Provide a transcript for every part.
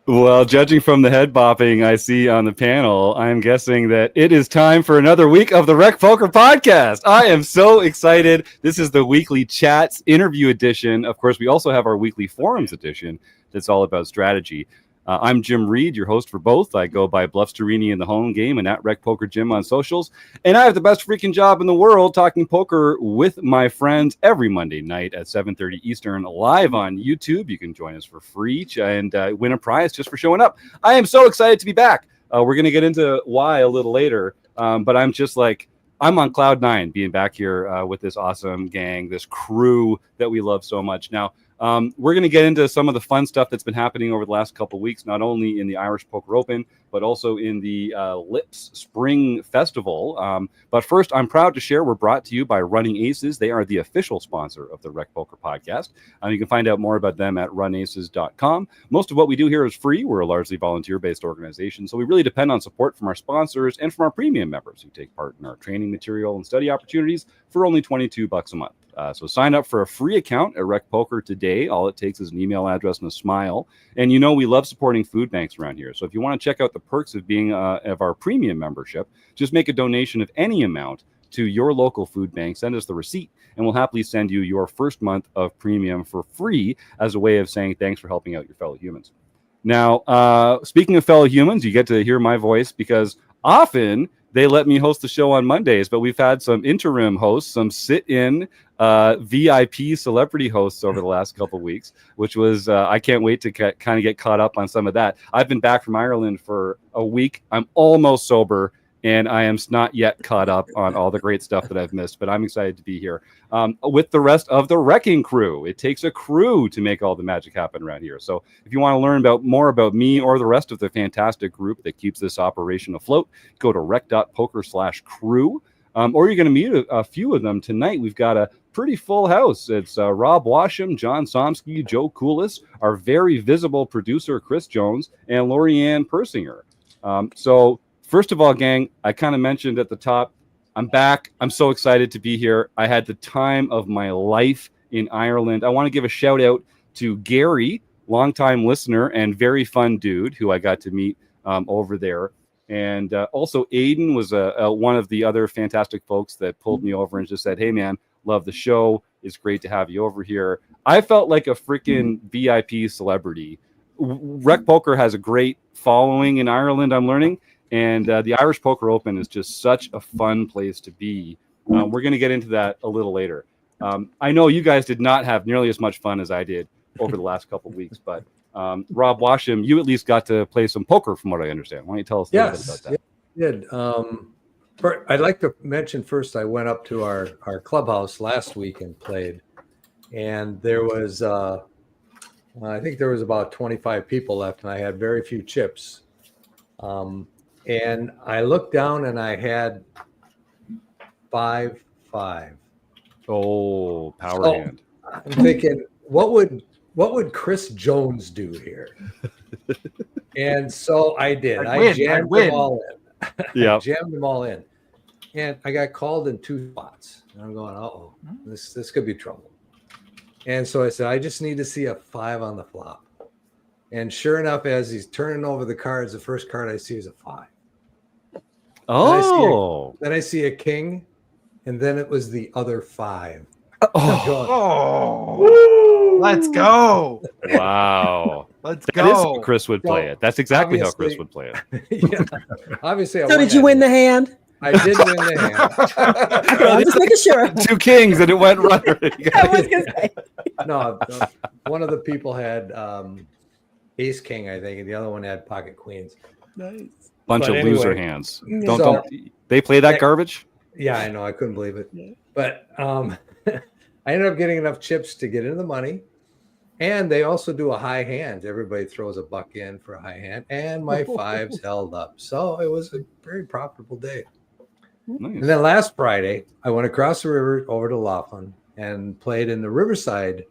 Well, judging from the head bopping I see on the panel, I'm guessing that it is time for another week of the RecPoker Podcast. I am so excited. This is the weekly chats interview edition. Of course, we also have our weekly forums edition that's all about strategy. I'm Jim Reid, your host for both. I go by Bluffsterini in the home game and at RecPoker Jim on socials. And I have the best freaking job in the world talking poker with my friends every Monday night at 7:30 Eastern live on YouTube. You can join us for free and win a prize just for showing up. I am so excited to be back. We're going to get into why a little later, but I'm just like, I'm on cloud nine being back here with this awesome gang, this crew that we love so much. Now, we're going to get into some of the fun stuff that's been happening over the last couple of weeks, not only in the Irish Poker Open, but also in the Lips Spring Festival. But first, I'm proud to share we're brought to you by Running Aces. They are the official sponsor of the RecPoker Podcast. You can find out more about them at runaces.com. Most of what we do here is free. We're a largely volunteer-based organization, so we really depend on support from our sponsors and from our premium members who take part in our training material and study opportunities for only $22 a month. So sign up for a free account at RecPoker today. All it takes is an email address and a smile. And you know we love supporting food banks around here. So if you want to check out the perks of being of our premium membership, just make a donation of any amount to your local food bank. Send us the receipt, and we'll happily send you your first month of premium for free as a way of saying thanks for helping out your fellow humans. Now, speaking of fellow humans, you get to hear my voice because often they let me host the show on Mondays, but we've had some interim hosts, some sit-in VIP celebrity hosts over the last couple of weeks, which was, I can't wait to kind of get caught up on some of that. I've been back from Ireland for a week. I'm almost sober, and I am not yet caught up on all the great stuff that I've missed, but I'm excited to be here with the rest of the RECing Crew. It takes a crew to make all the magic happen around here. So if you want to learn more about me or the rest of the fantastic group that keeps this operation afloat, go to rec.poker/crew. Or you're going to meet a few of them tonight. We've got a pretty full house. It's Rob Washam, John Somsky, Joe Coolis, our very visible producer, Chris Jones, and LoriAnn Persinger. So first of all, gang, I kind of mentioned at the top, I'm back. I'm so excited to be here. I had the time of my life in Ireland. I want to give a shout out to Gary, longtime listener and very fun dude who I got to meet over there. And also Aiden was one of the other fantastic folks that pulled me over and just said, hey, man, love the show. It's great to have you over here. I felt like a freaking VIP celebrity. RecPoker has a great following in Ireland, I'm learning. And the Irish Poker Open is just such a fun place to be. We're going to get into that a little later. I know you guys did not have nearly as much fun as I did over the last couple of weeks, but Rob Washam, you at least got to play some poker from what I understand. Why don't you tell us a little bit about that? Yes, I did. I'd like to mention first, I went up to our clubhouse last week and played. And there was, I think there was about 25 people left, and I had very few chips. And I looked down and I had 5-5. Oh, power hand. I'm thinking, what would Chris Jones do here? And so I did. I jammed them all in. Yeah, jammed them all in, and I got called in 2 spots. And I'm going, oh, this could be trouble. And so I said, I just need to see a 5 on the flop. And sure enough, as he's turning over the cards, the first card I see is a 5. Oh. Then I see a king, and then it was the other 5. Let's go. Wow. Let's go. That is how Chris would play it. That's exactly how Chris would play it. Yeah, obviously. So did you win the hand? I did win the hand. Okay, I'm just making sure. 2 kings and it went runner. I was gonna say. No, one of the people had ace king, I think, and the other one had pocket queens. Nice. Bunch But of anyway, loser hands. Don't they play that garbage? Yeah, I know. I couldn't believe it. Yeah. But I ended up getting enough chips to get into the money. And they also do a high hand. Everybody throws a buck in for a high hand. And my 5s held up. So it was a very profitable day. Nice. And then last Friday, I went across the river over to Laughlin and played in the Riverside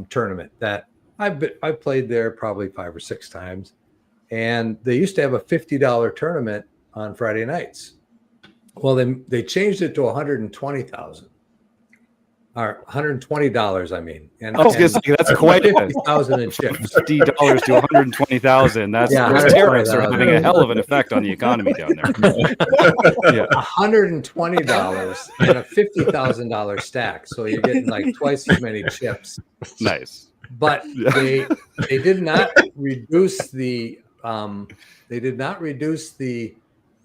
tournament that I played there probably 5 or 6 times. And they used to have a $50 tournament on Friday nights. Well, they changed it to $120,000. or $120. I mean, and I was going to say that's quite a $50,000 in chips. $50 to 120,000. Those tariffs are having a hell of an effect on the economy down there. Yeah, $120 and a $50,000 stack. So you're getting like twice as many chips. nice. But they did not reduce the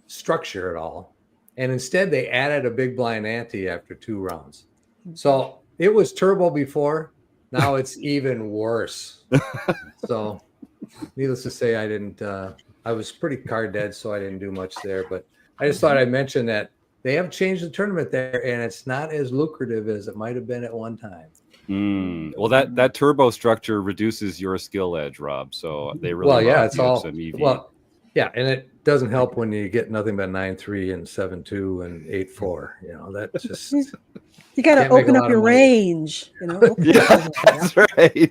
structure at all, and instead they added a big blind ante after 2 rounds. So it was turbo before. Now it's even worse. So, needless to say, I didn't. I was pretty card dead, so I didn't do much there. But I just thought I'd mention that they have changed the tournament there, and it's not as lucrative as it might have been at one time. Well, that turbo structure reduces your skill edge, Rob. So they really it's all some EV. and it doesn't help when you get nothing but 9-3 and 7-2 and 8-4. You know, that just you got to open up your range. You know, that's right.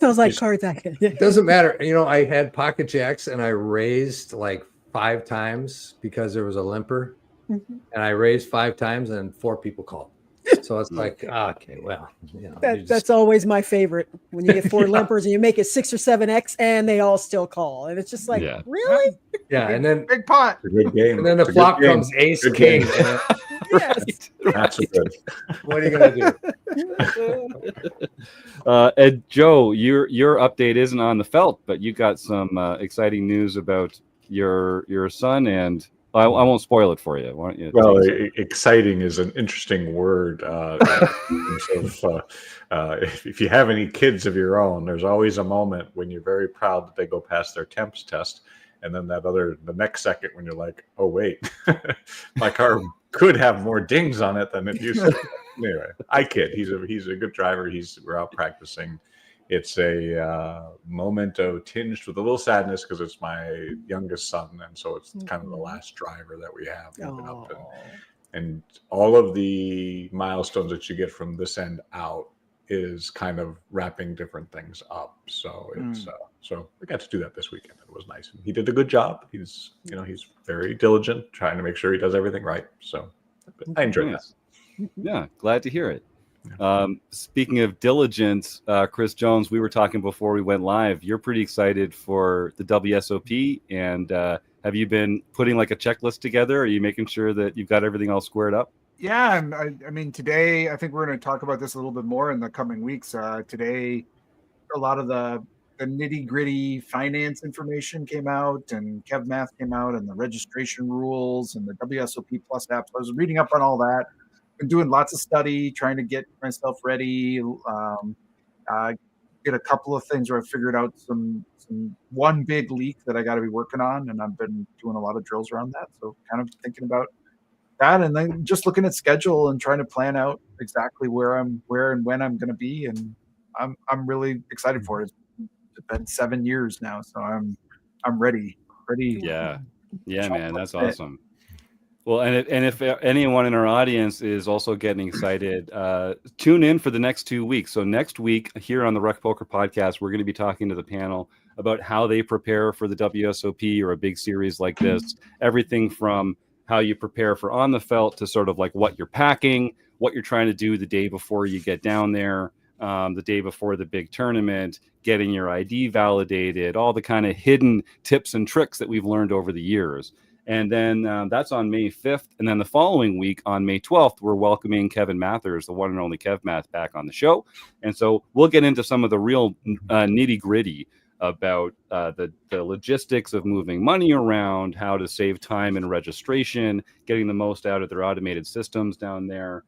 Sounds like cards. It doesn't matter. You know, I had pocket jacks and I raised like 5 times because there was a limper, and I raised 5 times and 4 people called. So it's like, okay, well, you know, that's always my favorite when you get 4 limpers and you make it 6 or 7x and they all still call, and it's just like, really? Yeah, and then big pot. It's a good game. And then the flop comes ace Good king. game. Yes. That's good. What are you gonna do? And Joe, your update isn't on the felt, but you got some exciting news about your son, and I won't spoil it for you. Why don't you? Well, exciting is an interesting word. If you have any kids of your own, there's always a moment when you're very proud that they go past their temps test, and then the next second when you're like, oh wait, my car could have more dings on it than it used to. Anyway, I kid. He's a good driver. We're out practicing. It's a memento tinged with a little sadness because it's my youngest son, and so it's kind of the last driver that we have moving up. And all of the milestones that you get from this end out is kind of wrapping different things up. So it's so we got to do that this weekend. It was nice. He did a good job. He's very diligent, trying to make sure he does everything right. So I enjoyed that. Yeah, glad to hear it. Speaking of diligence, Chris Jones, we were talking before we went live. You're pretty excited for the WSOP, and have you been putting like a checklist together? Are you making sure that you've got everything all squared up? Yeah, and I mean, today, I think we're going to talk about this a little bit more in the coming weeks. Today, a lot of the nitty-gritty finance information came out, and KevMath came out, and the registration rules, and the WSOP Plus app. So I was reading up on all that. Been doing lots of study, trying to get myself ready. Get a couple of things where I figured out one big leak that I got to be working on, and I've been doing a lot of drills around that. So kind of thinking about that, and then just looking at schedule and trying to plan out exactly where and when I'm going to be, and I'm really excited for it. It's been 7 years now, so I'm ready. Yeah, man, that's awesome. Well, and if anyone in our audience is also getting excited, tune in for the next 2 weeks. So next week here on the RecPoker Podcast, we're going to be talking to the panel about how they prepare for the WSOP or a big series like this. Everything from how you prepare for on the felt to sort of like what you're packing, what you're trying to do the day before you get down there, the day before the big tournament, getting your ID validated, all the kind of hidden tips and tricks that we've learned over the years. And then that's on May 5th. And then the following week on May 12th, we're welcoming Kevin Mathers, the one and only Kev Math, back on the show. And so we'll get into some of the real nitty gritty about the logistics of moving money around, how to save time in registration, getting the most out of their automated systems down there.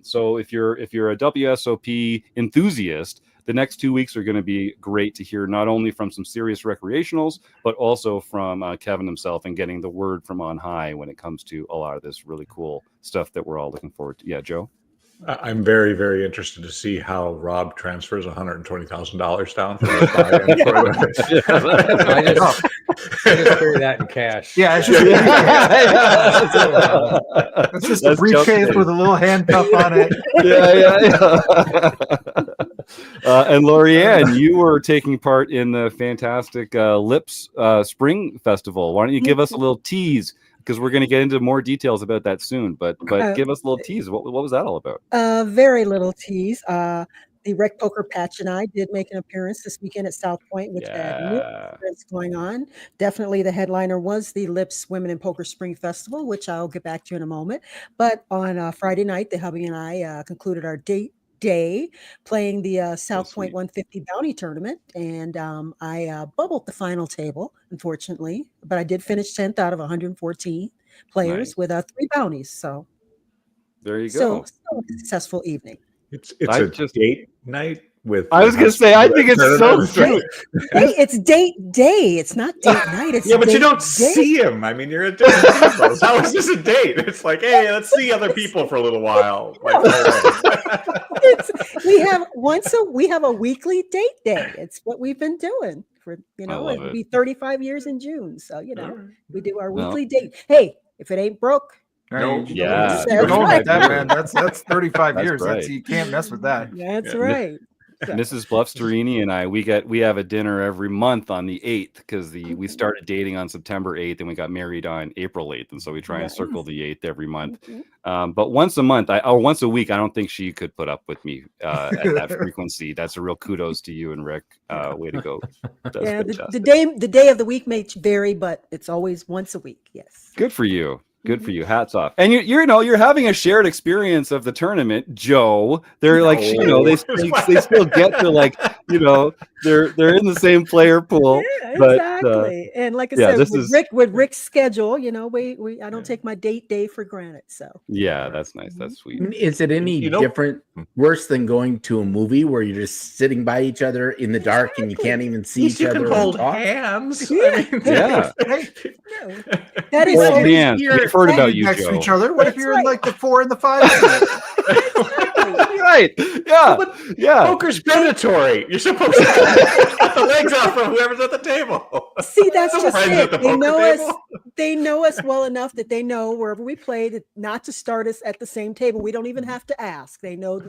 So if you're a WSOP enthusiast, the next 2 weeks are going to be great to hear, not only from some serious recreationals, but also from Kevin himself, and getting the word from on high when it comes to a lot of this really cool stuff that we're all looking forward to. Yeah, Joe? I'm very, very interested to see how Rob transfers $120,000 down from his buy-in. I just carry that in cash. Yeah, it's just a briefcase with a little handcuff on it. And LoriAnn, you were taking part in the fantastic Lips Spring Festival. Why don't you give us a little tease, because we're going to get into more details about that soon. But give us a little tease. What was that all about? Very little tease. The RecPoker Patch and I did make an appearance this weekend at South Point, which had numerous events going on. Definitely the headliner was the Lips Women in Poker Spring Festival, which I'll get back to in a moment. But on Friday night, the hubby and I concluded our date day playing the South Point 150 bounty tournament, and I bubbled the final table, unfortunately, but I did finish 10th out of 114 players with 3 bounties. So there you go. So a successful evening. It's a date night with. I was going to say, I think it's so cute. Hey, it's date day. It's not date night. It's but you don't see him. I mean, you're at different people's. How is this a date? It's like, hey, let's see other people for a little while. Like, we have a weekly date day. It's what we've been doing for it'll be 35 years in June. So we do our weekly date. Hey, if it ain't broke. No, yeah, right. That, man. That's 35 years. Right. That's, you can't mess with that. That's right. Mrs. Bluffsterini and I, we have a dinner every month on the 8th because we started dating on September 8th and we got married on April 8th, and so we try and circle the 8th every month. But once a month, or once a week, I don't think she could put up with me at that frequency. That's a real kudos to you and Rick. Way to go! The day of the week may vary, but it's always once a week. Yes. Good for you. Good for you. Hats off. And you're having a shared experience of the tournament, Joe. They're like, they still get to they're in the same player pool. Yeah, exactly. And like I said, with Rick's schedule, I don't take my date day for granted. So yeah, that's nice. That's sweet. Is it any different, worse than going to a movie where you're just sitting by each other in the dark and you can't even see each other? You can hold hands. Yeah. That is hold hands. We've heard about you, next Joe. to each other. What if you're in like the 4 and the 5? Right. Yeah. Yeah. Poker's predatory. You're supposed to cut the legs off from whoever's at the table. See, that's just it. They know us well enough that they know wherever we play not to start us at the same table. We don't even have to ask. They know that,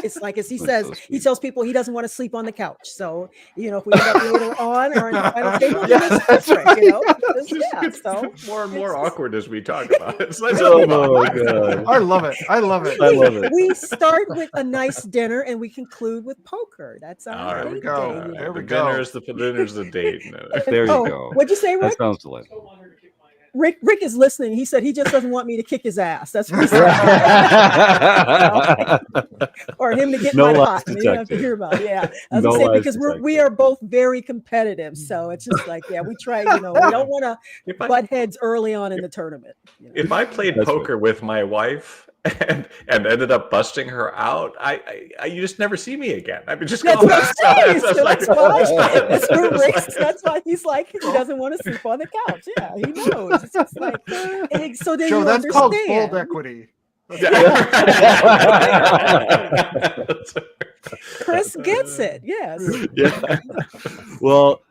it's like, as he says, he tells people he doesn't want to sleep on the couch. So, if we end up later on or in the final table, it's different, so more and more awkward as we talk about it. God. I love it. I love it. We start with a nice dinner and we conclude with poker. That's our there we go. Day. There we go. Dinner's the date. There you go. What'd you say, Rick? That sounds delightful. Rick is listening. He said he just doesn't want me to kick his ass. That's what he said. Or him to get my pot. You don't have to hear about it. Yeah. I was going to say, because we are both very competitive. So it's just like, we try, we don't want to butt heads early on in the tournament. If I played poker with my wife and ended up busting her out, you just never see me again. I mean, just go back. That's why he's like, he doesn't want to sleep on the couch. Yeah, he knows. It's just like, so then Joe, you that's understand. called bold equity. Chris gets it. Yes. Yeah. Well,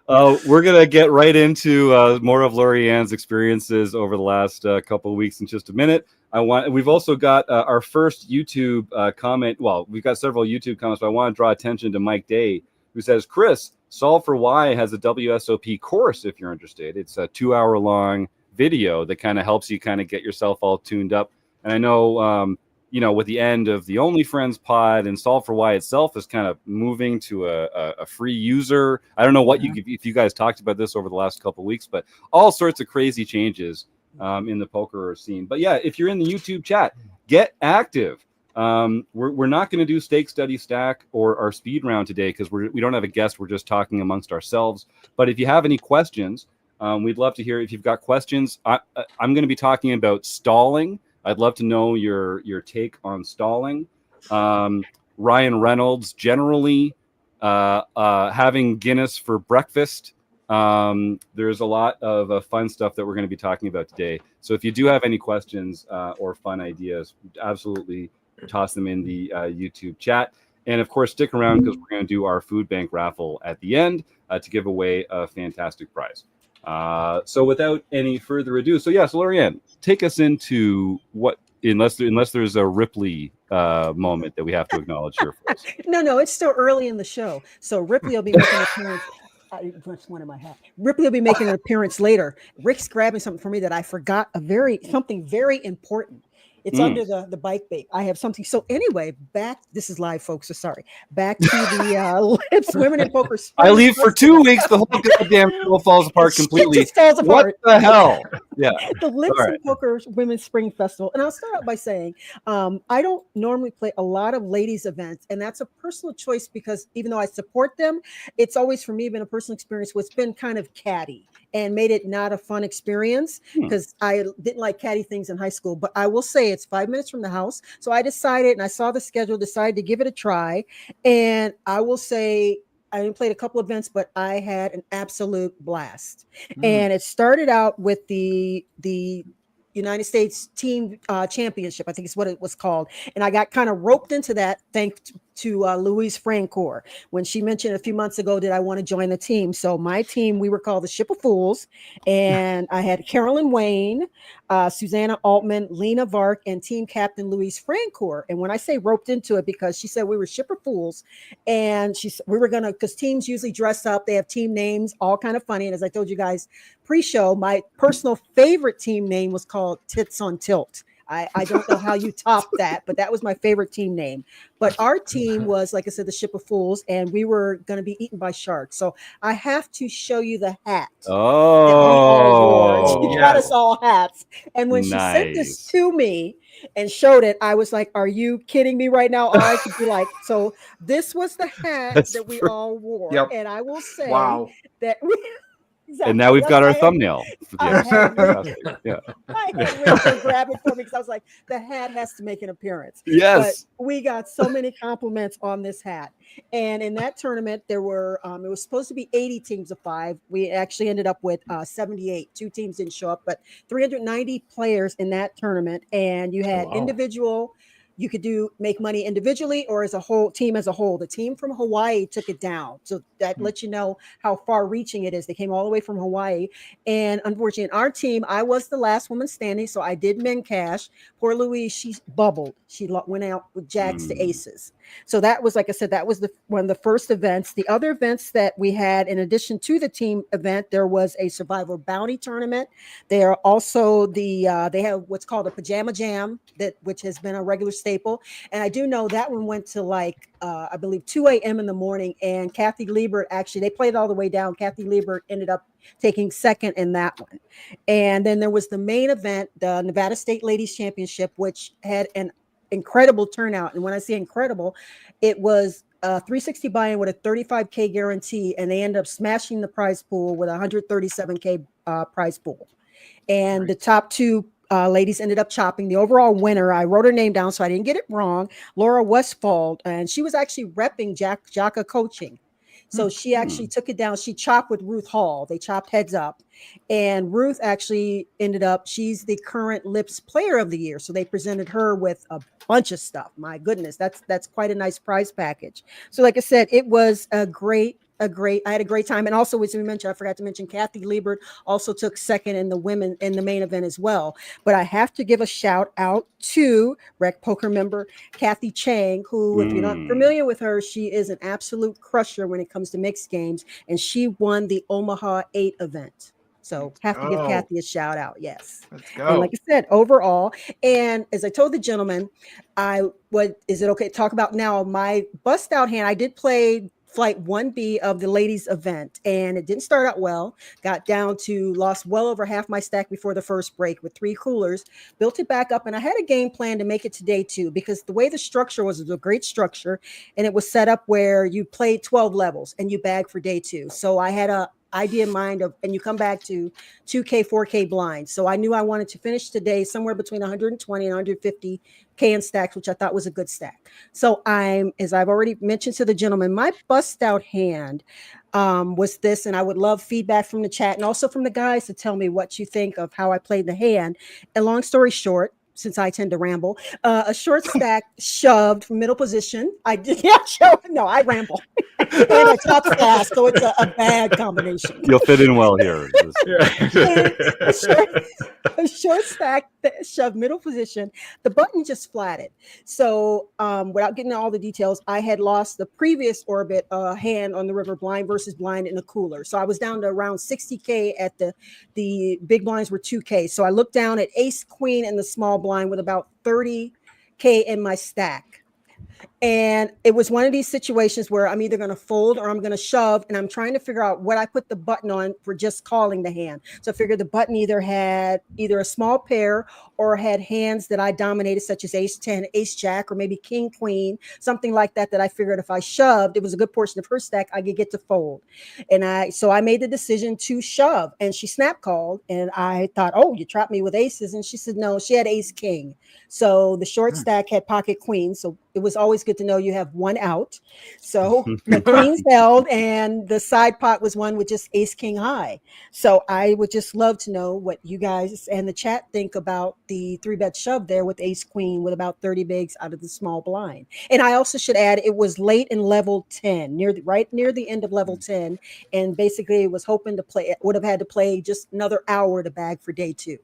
we're gonna get right into more of LoriAnn's experiences over the last couple of weeks in just a minute. We've also got our first YouTube comment. Well, we've got several YouTube comments, but I want to draw attention to Mike Day, who says, Chris, Solve for Why has a WSOP course if you're interested. It's a 2-hour-long video that kind of helps you kind of get yourself all tuned up. And I know, with the end of the Only Friends pod and Solve for Why itself is kind of moving to a free user. I don't know if you guys talked about this over the last couple of weeks, but all sorts of crazy changes in the poker scene. But yeah, if you're in the YouTube chat, get active. We're not going to do Stake Study Stack or our speed round today because we don't have a guest. We're just talking amongst ourselves. But if you have any questions, we'd love to hear. If you've got questions, I'm going to be talking about stalling. I'd love to know your take on stalling. Ryan Reynolds generally having Guinness for breakfast. There's a lot of fun stuff that we're going to be talking about today. So if you do have any questions or fun ideas, absolutely toss them in the YouTube chat. And of course, stick around because we're going to do our food bank raffle at the end to give away a fantastic prize. So without any further ado, so LoriAnn, take us into what, unless there's a Ripley moment that we have to acknowledge here for us. No, it's still early in the show. So Ripley will be making an appearance I just one in my hat. Ripley will be making an appearance later. Rick's grabbing something for me that I forgot. Something very important. It's under the bike bait. I have something. So anyway, this is live, folks. So sorry. Back to the Lips Women in Poker. I leave for 2 weeks. The whole goddamn show falls apart completely. Just falls apart. What the hell? Yeah. The Lips in Poker Women's Spring Festival. And I'll start out by saying, I don't normally play a lot of ladies events, and that's a personal choice because even though I support them, it's always for me been a personal experience what's been kind of catty and made it not a fun experience because I didn't like catty things in high school. But I will say it's 5 minutes from the house. So I decided, and I saw the schedule, decided to give it a try. And I will say, I only played a couple events, but I had an absolute blast. And it started out with the United States Team Championship, I think is what it was called. And I got kind of roped into that thanks to Louise Francoeur when she mentioned a few months ago, did I want to join the team? So my team, we were called the Ship of Fools. And I had Carolyn Wayne, Susanna Altman, Lena Vark, and team captain Louise Francoeur. And when I say roped into it, because she said we were Ship of Fools, and we were going to, because teams usually dress up, they have team names, all kind of funny. And as I told you guys pre-show, my personal favorite team name was called Tits on Tilt. I don't know how you top that, but that was my favorite team name. But our team was, like I said, the Ship of Fools, and we were going to be eaten by sharks. So I have to show you the hat. Oh, she got us all hats. And when she sent this to me and showed it, I was like, are you kidding me right now? Or I could be like, so this was the hat that we all wore. Yep. And I will say that Exactly. And now we've got our thumbnail. I had Richard grab it for me because I was like, the hat has to make an appearance. Yes. But we got so many compliments on this hat. And in that tournament, there were, it was supposed to be 80 teams of 5. We actually ended up with 78. 2 teams didn't show up, but 390 players in that tournament. And you had individual. You could make money individually or as a whole team as a whole. The team from Hawaii took it down. So that lets you know how far reaching it is. They came all the way from Hawaii. And unfortunately, in our team, I was the last woman standing. So I did min cash. Poor Louise, she bubbled. She went out with jacks to aces. So that was, like I said, that was one of the first events. The other events that we had, in addition to the team event, there was a Survivor Bounty tournament. There are also they have what's called a Pajama Jam, which has been a regular staple. And I do know that one went to I believe 2 a.m. in the morning. And Kathy Liebert, actually, they played all the way down. Kathy Liebert ended up taking second in that one. And then there was the main event, the Nevada State Ladies Championship, which had an incredible turnout. And when I say incredible, it was a 360 buy-in with a 35K guarantee, and they ended up smashing the prize pool with a 137K prize pool. And the top 2 ladies ended up chopping. The overall winner, I wrote her name down so I didn't get it wrong, Laura Westfall, and she was actually repping Jaka Coaching. So she actually took it down. She chopped with Ruth Hall. They chopped heads up. And Ruth actually ended up, she's the current Lips Player of the Year. So they presented her with a bunch of stuff. My goodness, that's quite a nice prize package. So like I said, it was I had a great time. And also, as we mentioned, I forgot to mention, Kathy Liebert also took second in the main event as well. But I have to give a shout out to RecPoker member Kathy Chang, who, if you're not familiar with her, she is an absolute crusher when it comes to mixed games. And she won the Omaha 8 event. So have to give Kathy a shout out. Yes. Let's go. And like I said, overall, and as I told the gentleman, is it okay to talk about now my bust out hand? I did play Flight 1B of the ladies event, and it didn't start out well. Got down to lost well over half my stack before the first break with 3 coolers, built it back up, and I had a game plan to make it to day 2 because the way the structure was a great structure, and it was set up where you played 12 levels and you bag for day 2. So I had a idea in mind and you come back to 2K, 4K blinds. So I knew I wanted to finish today somewhere between 120 and 150K in stacks, which I thought was a good stack. So as I've already mentioned to the gentleman, my bust out hand was this, and I would love feedback from the chat and also from the guys to tell me what you think of how I played the hand. And long story short, since I tend to ramble, a short stack shoved from middle position. I did not show. No, I ramble. I talk fast, so it's a bad combination. You'll fit in well here. A short stack shove middle position. The button just flatted. So without getting into all the details, I had lost the previous orbit hand on the river, blind versus blind in a cooler. So I was down to around 60K at the big blinds were 2K. So I looked down at ace queen in the small blind with about 30K in my stack. And it was one of these situations where I'm either going to fold or I'm going to shove, and I'm trying to figure out what I put the button on for just calling the hand. So I figured the button either had a small pair or had hands that I dominated, such as ace 10, ace jack, or maybe king queen, something like that, that I figured if I shoved, it was a good portion of her stack, I could get to fold. And so I made the decision to shove, and she snap called, and I thought, oh, you trapped me with aces. And she said, no, she had ace king. So the short stack had pocket queen. So it was always good to know you have one out. So the queens held, and the side pot was one with just ace king high. So I would just love to know what you guys and the chat think about the 3-bet shove there with ace queen with about 30 bigs out of the small blind. And I also should add, it was late in level 10, right near the end of level 10, and basically was hoping to play, would have had to play just another hour to bag for day 2.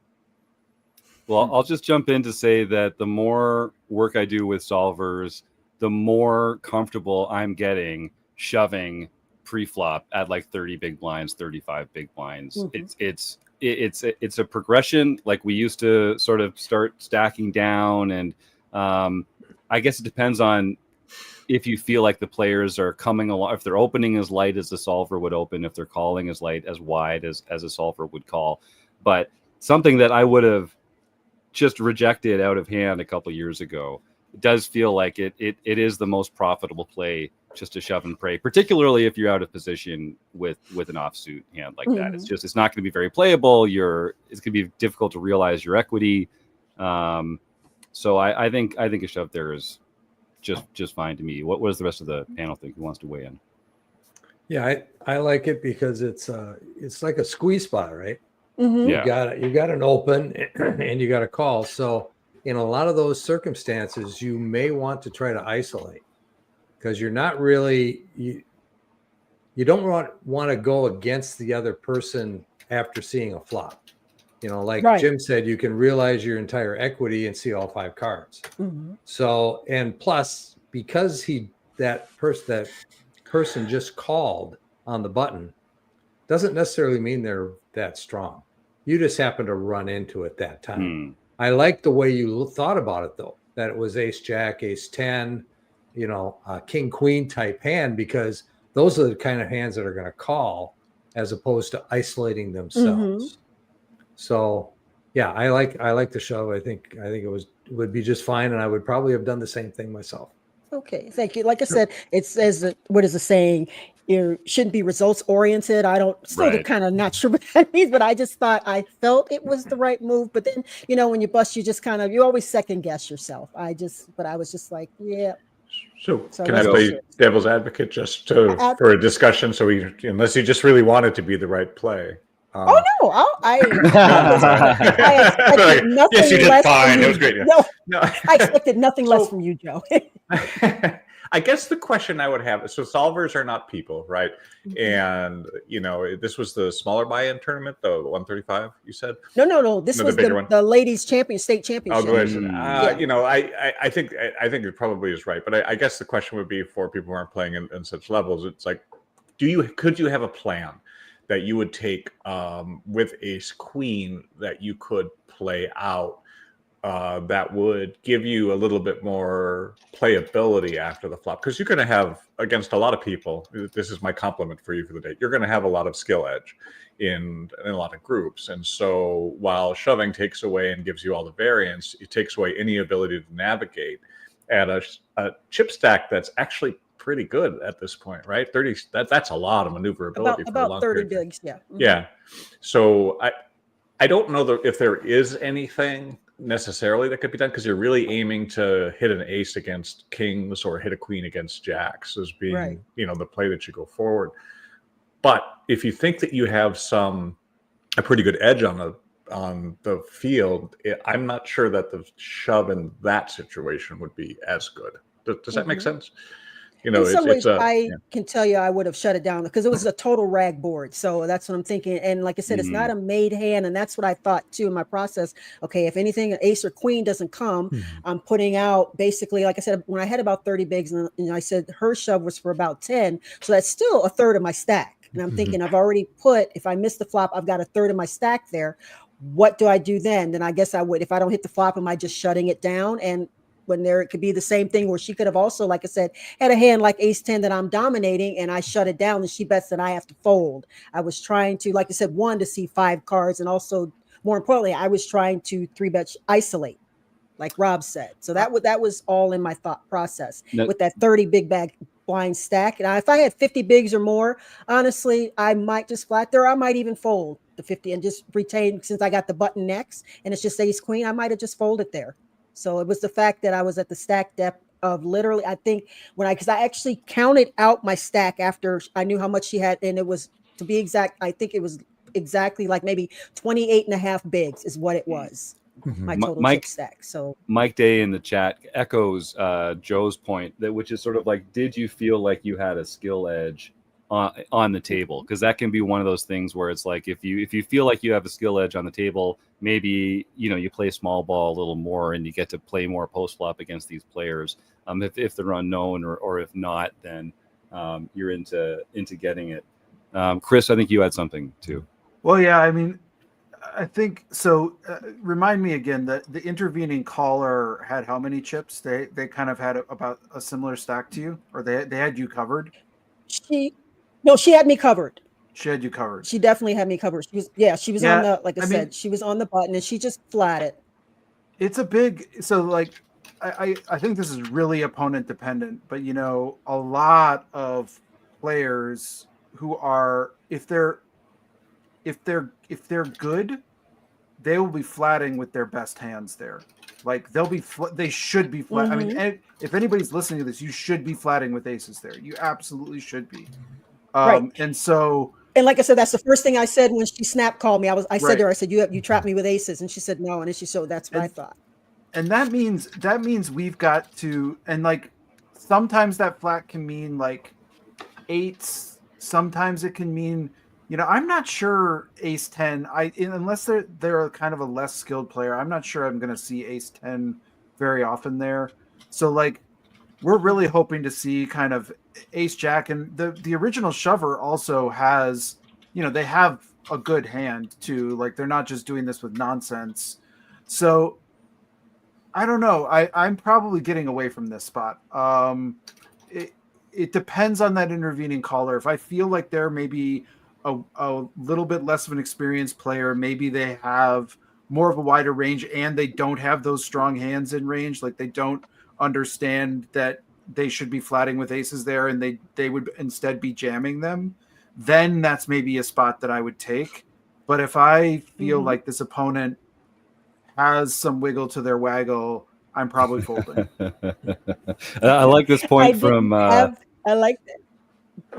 Well, I'll just jump in to say that the more work I do with solvers, the more comfortable I'm getting shoving pre-flop at like 30 big blinds, 35 big blinds. Mm-hmm. It's a progression. Like we used to sort of start stacking down, and I guess it depends on if you feel like the players are coming along, if they're opening as light as the solver would open, if they're calling as light, as wide as a solver would call. But something that I would have just rejected out of hand a couple years ago, it does feel like it is the most profitable play just to shove and pray, particularly if you're out of position with an offsuit hand like that. It's not going to be very playable. It's going to be difficult to realize your equity. So I think a shove there is just fine to me. What does the rest of the panel think? Who wants to weigh in? Yeah, I like it because it's like a squeeze spot, right? Mm-hmm. Yeah. You got an open and you got a call. So in a lot of those circumstances, you may want to try to isolate, because you're not really you don't want to go against the other person after seeing a flop. Like right. Jim said, you can realize your entire equity and see all 5 cards. Mm-hmm. So, and plus, because that person just called on the button, doesn't necessarily mean they're that strong. You just happen to run into it that time. I like the way you thought about it, though, that it was ace jack, ace 10, king queen type hand, because those are the kind of hands that are going to call as opposed to isolating themselves. Mm-hmm. So yeah, I like the shove. I think it would be just fine, and I would probably have done the same thing myself. Okay, thank you. Like I said, it's what is the saying? You shouldn't be results oriented. Kind of not sure what that means, but I just thought, I felt it was the right move. But then, when you bust, you always second guess yourself. But I was just like, yeah. So can I play devil's advocate just for a discussion? So unless you just really want it to be the right play. Oh no! I expected nothing. Yes, you did less fine. It was great. Yeah. No, I expected nothing less from you, Joe. I guess the question I would have, so solvers are not people, right? And this was the smaller buy-in tournament, the 135. You said no. This was the ladies' state championship. Oh, I think it probably is right, but I guess the question would be for people who aren't playing in such levels. It's like, could you have a plan that you would take with ace queen that you could play out that would give you a little bit more playability after the flop? Because you're going to have, against a lot of people, this is my compliment for you for the day, you're going to have a lot of skill edge in a lot of groups. And so while shoving takes away and gives you all the variance, it takes away any ability to navigate at a chip stack that's actually pretty good at this point, right? 30, that's a lot of maneuverability for a long 30 period. bigs, yeah. Mm-hmm. Yeah. So I don't know if there is anything necessarily that could be done, because you're really aiming to hit an ace against kings or hit a queen against jacks as being right. The play that you go forward. But if you think that you have a pretty good edge on the field, I'm not sure that the shove in that situation would be as good. Does that make sense? You know, In some ways, I yeah. can tell you I would have shut it down because it was a total rag board. So that's what I'm thinking. And like I said, it's not a made hand. And that's what I thought too in my process. Okay, if anything, an ace or queen doesn't come, I'm putting out basically, like I said, when I had about 30 bigs and I said her shove was for about 10. So that's still a third of my stack. And I'm thinking I've already put, if I miss the flop, I've got a third of my stack there. What do I do then? Then I guess I would, if I don't hit the flop, am I just shutting it down? And when there, it could be the same thing where she could have also, like I said, had a hand like ace 10 that I'm dominating and I shut it down and she bets that I have to fold. I was trying to, like I said, one, to see 5 cards. And also more importantly, I was trying to 3-bet isolate, like Rob said. So that was all in my thought process with that 30 big bag blind stack. And if I had 50 bigs or more, honestly, I might just flat there. I might even fold the 50 and just retain, since I got the button next and it's just ace queen, I might have just folded there. So it was the fact that I was at the stack depth of literally, I think because I actually counted out my stack after I knew how much she had. And it was, to be exact, I think it was exactly like maybe 28 and a half bigs is what it was. My total chip stack. So Mike Day in the chat echoes Joe's point, that which is sort of like, did you feel like you had a skill edge on the table? Because that can be one of those things where it's like, if you feel like you have a skill edge on the table, maybe you play small ball a little more and you get to play more post flop against these players. If they're unknown or if not, then you're into getting it. Chris, I think you had something too. Well, yeah, I mean, I think so. Remind me again that the intervening caller had how many chips? They kind of had about a similar stack to you, or they had you covered. She had me covered. She had you covered. She definitely had me covered. She was on the, like I said, she was on the button and she just flatted. It's a big, so like, I think this is really opponent dependent, but a lot of players who are, if they're good, they will be flatting with their best hands there. Like they should be flat. I mean, if anybody's listening to this, you should be flatting with aces there. You absolutely should be. Right. And like I said, that's the first thing I said when she snap called me. I said to her, I said, you trapped me with aces. And she said, no. And so that's what I thought. And that means we've got to, and like, sometimes that flat can mean like eights. Sometimes it can mean, I'm not sure ace 10, unless they're kind of a less skilled player, I'm not sure I'm going to see ace 10 very often there. So like, we're really hoping to see kind of ace jack, and the original shover also has, they have a good hand too. Like, they're not just doing this with nonsense. So I don't know. I'm probably getting away from this spot. It depends on that intervening caller. If I feel like they're maybe a little bit less of an experienced player, maybe they have more of a wider range and they don't have those strong hands in range, like they don't understand that they should be flatting with aces there and they would instead be jamming them, then that's maybe a spot that I would take. But if I feel like this opponent has some wiggle to their waggle, I'm probably folding. I like this point from I like that.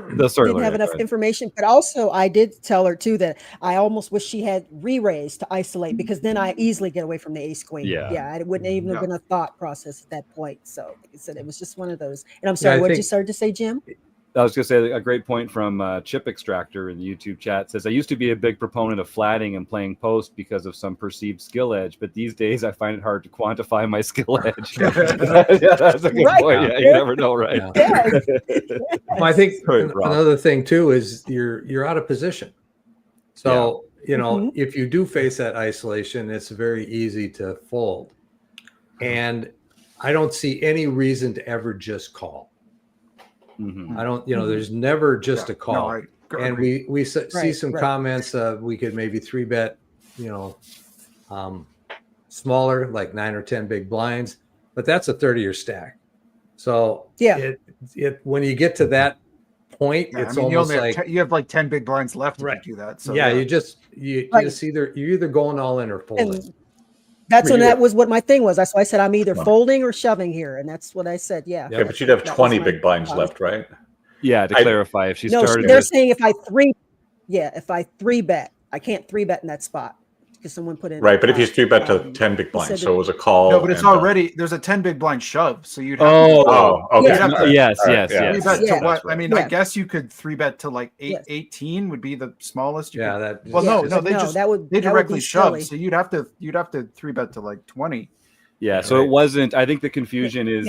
Didn't have enough information, but also I did tell her too that I almost wish she had re-raised to isolate, because then I easily get away from the ace queen. Yeah, it wouldn't even have been a thought process at that point. So like I said, it was just one of those. And I'm sorry, what did you start to say, Jim? I was going to say a great point from Chip Extractor in the YouTube chat. Says, I used to be a big proponent of flatting and playing post because of some perceived skill edge, but these days I find it hard to quantify my skill edge. That's a good point. Yeah, you never know, right? Yeah. Well, I think another thing too is you're out of position. So if you do face that isolation, it's very easy to fold. And I don't see any reason to ever just call. I don't, there's never just a call. And we see some comments. We could maybe 3-bet, smaller, like 9 or 10 big blinds, but that's a 30-year stack. So when you get to that point, it's almost like you have like 10 big blinds left if you do that. So you're either going all in or folding. And that was what my thing was. That's why I said I'm either folding or shoving here, and that's what I said. Yeah, but you'd have 20 big blinds left, right? Yeah, to clarify, if they're saying if I 3-bet, I can't 3-bet in that spot because someone put in. Right, but if you 3-bet to 10 big blinds, so it was a call. No, but it's and, already there's a 10 big blind shove, so you'd have Oh, okay. You'd have to- Yes, All right, yes, yeah. yes. 3-bet to Yeah. what? I mean, I Yeah. guess you could 3-bet to like Yes. 18 would be the smallest. You Yeah, could, that. well, Yeah, no, they no, just that would they that would directly be shove, silly. so you'd have to 3-bet to like 20. Yeah, so Right. it wasn't. I think the confusion is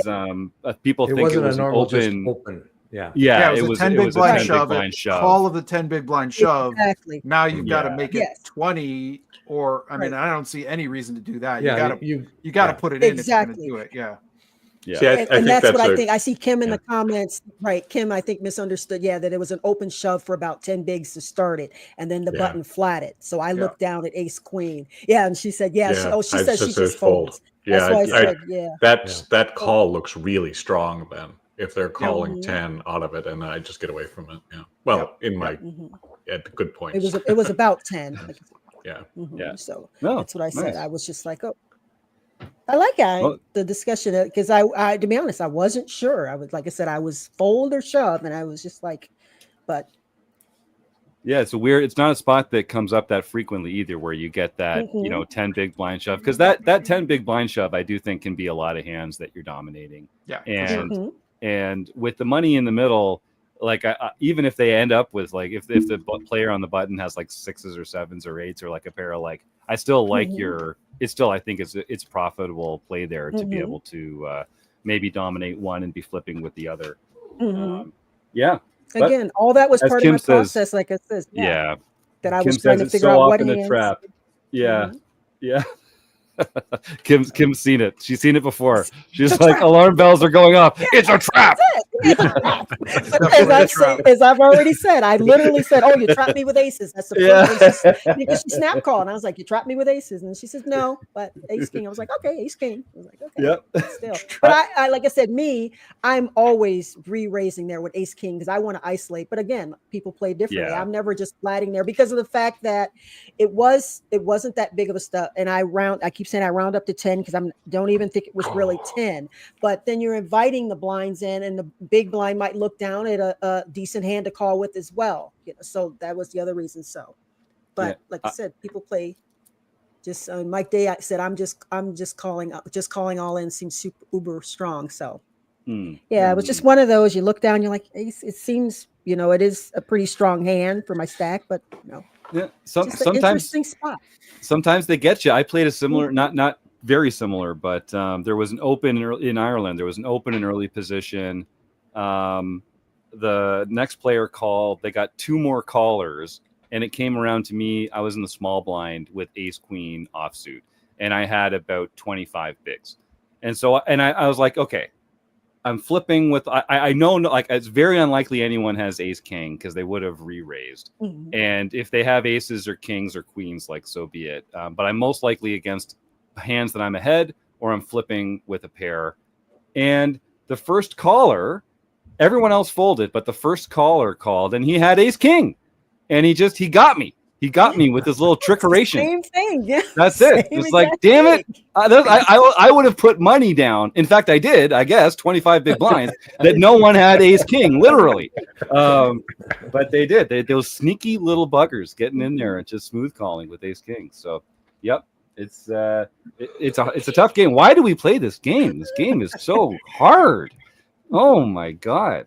people It think wasn't it was a normal open. just open. Yeah. Yeah, it was a 10 it big was a blind 10 shove. big blind shove. Call of the 10 big blind shove. Exactly. Now you've got to Yeah. make it Yes. 20, or I mean, Right. I don't see any reason to do that. Yeah. You got to put it in Exactly. if you're going to do it. Yeah. Yeah. See, I And think that's what I a- think. I see Kim in yeah. the comments. Right. Kim, I think, misunderstood. Yeah, that it was an open shove for about 10 bigs to start it. And then the Yeah. button flatted. So I Yeah. looked down at ace queen. Yeah. And she said, yeah. Yeah, She I said she just said just folds. Yeah, That's why I I- said, yeah. that call looks really strong then if they're calling Mhm. 10 out of it, and I just get away from it. Yeah. Well, in my Mhm. at the good points. It was about 10. Yeah. Mhm. Yeah. So No, that's what I said. nice. I was just like, oh, I like Well- the discussion because I, to be honest, I wasn't sure. I was, like I said, I was fold or shove, and I was just like, but Yeah, it's a weird. It's not a spot that comes up that frequently either, where you get that Mhm. 10 big blind shove, because that 10 big blind shove I do think can be a lot of hands that you're dominating, Yeah. and Mhm. and with the money in the middle, like even if they end up with like if the player on the button has like 6s or 7s or 8s or like a pair of like, I still like Mhm. it's still, I think it's profitable play there to be Mhm. able to maybe dominate one and be flipping with the other. Mhm. Yeah, but Again, all that was as part Kim of my says- process. Like I said, yeah. that I Kim was trying says to it's figure so out what often a hands. trap. Yeah, Mhm. yeah. Kim's seen it. She's seen it before. She's It's a like, trap. alarm bells are going off. It's a trap. As I've already said, I literally said, "Oh, you trapped me with aces." That's the first thing because she snap called, and I was like, "You trapped me with aces," and she says, "No, but ace king." I was like, "Okay, ace king." I was like, "Okay." Yep. Still, but I like I said, I'm always re-raising there with ace king because I want to isolate. But again, people play differently. Yeah. I'm never just flatting there because of the fact that it wasn't that big of a stuff. And I keep saying I round up to 10 because I don't even think it was really 10. But then you're inviting the blinds in, and the big blind might look down at a decent hand to call with as well. So that was the other reason. So, but Yeah. like I said, people play. Just Mike Day, I said, I'm just calling all in seems super uber strong. So yeah, it was just one of those. You look down, you're like, ace. It seems, it is a pretty strong hand for my stack, but Yeah. just an Sometimes interesting spot. sometimes they get you. I played a similar, not very similar, but there was an open in Ireland. There was an open in early position. The next player called. They got 2 more callers, and it came around to me. I was in the small blind with ace queen offsuit, and I had about 25 bigs. And so, I was like, okay, I'm flipping with. I know, like, it's very unlikely anyone has ace king because they would have re-raised. Mhm. And if they have aces or kings or queens, like, so be it. But I'm most likely against hands that I'm ahead or I'm flipping with a pair. And the first caller, everyone else folded, but the first caller called and he had ace king. And he got me. He got me with this little trickeration. Same thing. Yeah. That's it. Same It's like, exact damn it. thing. I would have put money down. In fact, I did, I guess, 25 big blinds that no one had ace king, literally. But they did. Those sneaky little buggers getting in there and just smooth calling with ace king. So, yep. It's a tough game. Why do we play this game? This game is so hard. Oh my God.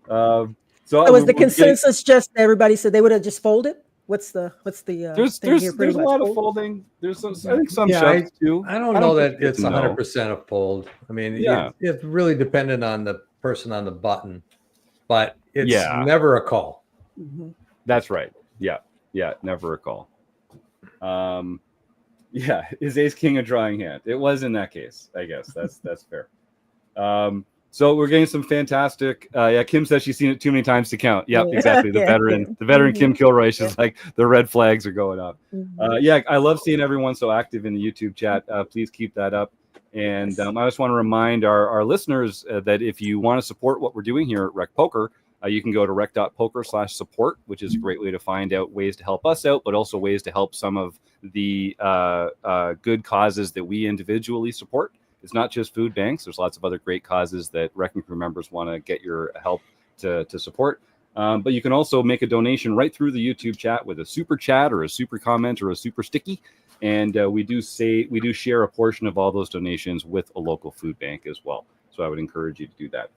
So was the consensus just everybody said they would have just folded? What's the there's thing here? there's a Pretty lot much of fold? folding. There's some, I think some Yeah, shoves too. I don't know that think you it's can know. 100% of fold. I mean, Yeah. it's really dependent on the person on the button, but it's Yeah. never a call. Mhm. That's right. Yeah. Never a call. Yeah, is ace king a drawing hand? It was in that case, I guess. That's fair. So we're getting some fantastic. Kim says she's seen it too many times to count. Yep, exactly. The veteran Kim Kilroy. She's like, the red flags are going up. Mhm. I love seeing everyone so active in the YouTube chat. Please keep that up. And I just want to remind our listeners that if you want to support what we're doing here at RecPoker, you can go to rec.poker/support, which is a great way to find out ways to help us out, but also ways to help some of the good causes that we individually support. It's not just food banks. There's lots of other great causes that RecPoker Crew members want to get your help to support. But you can also make a donation right through the YouTube chat with a super chat or a super comment or a super sticky. and we do share a portion of all those donations with a local food bank as well. So I would encourage you to do that.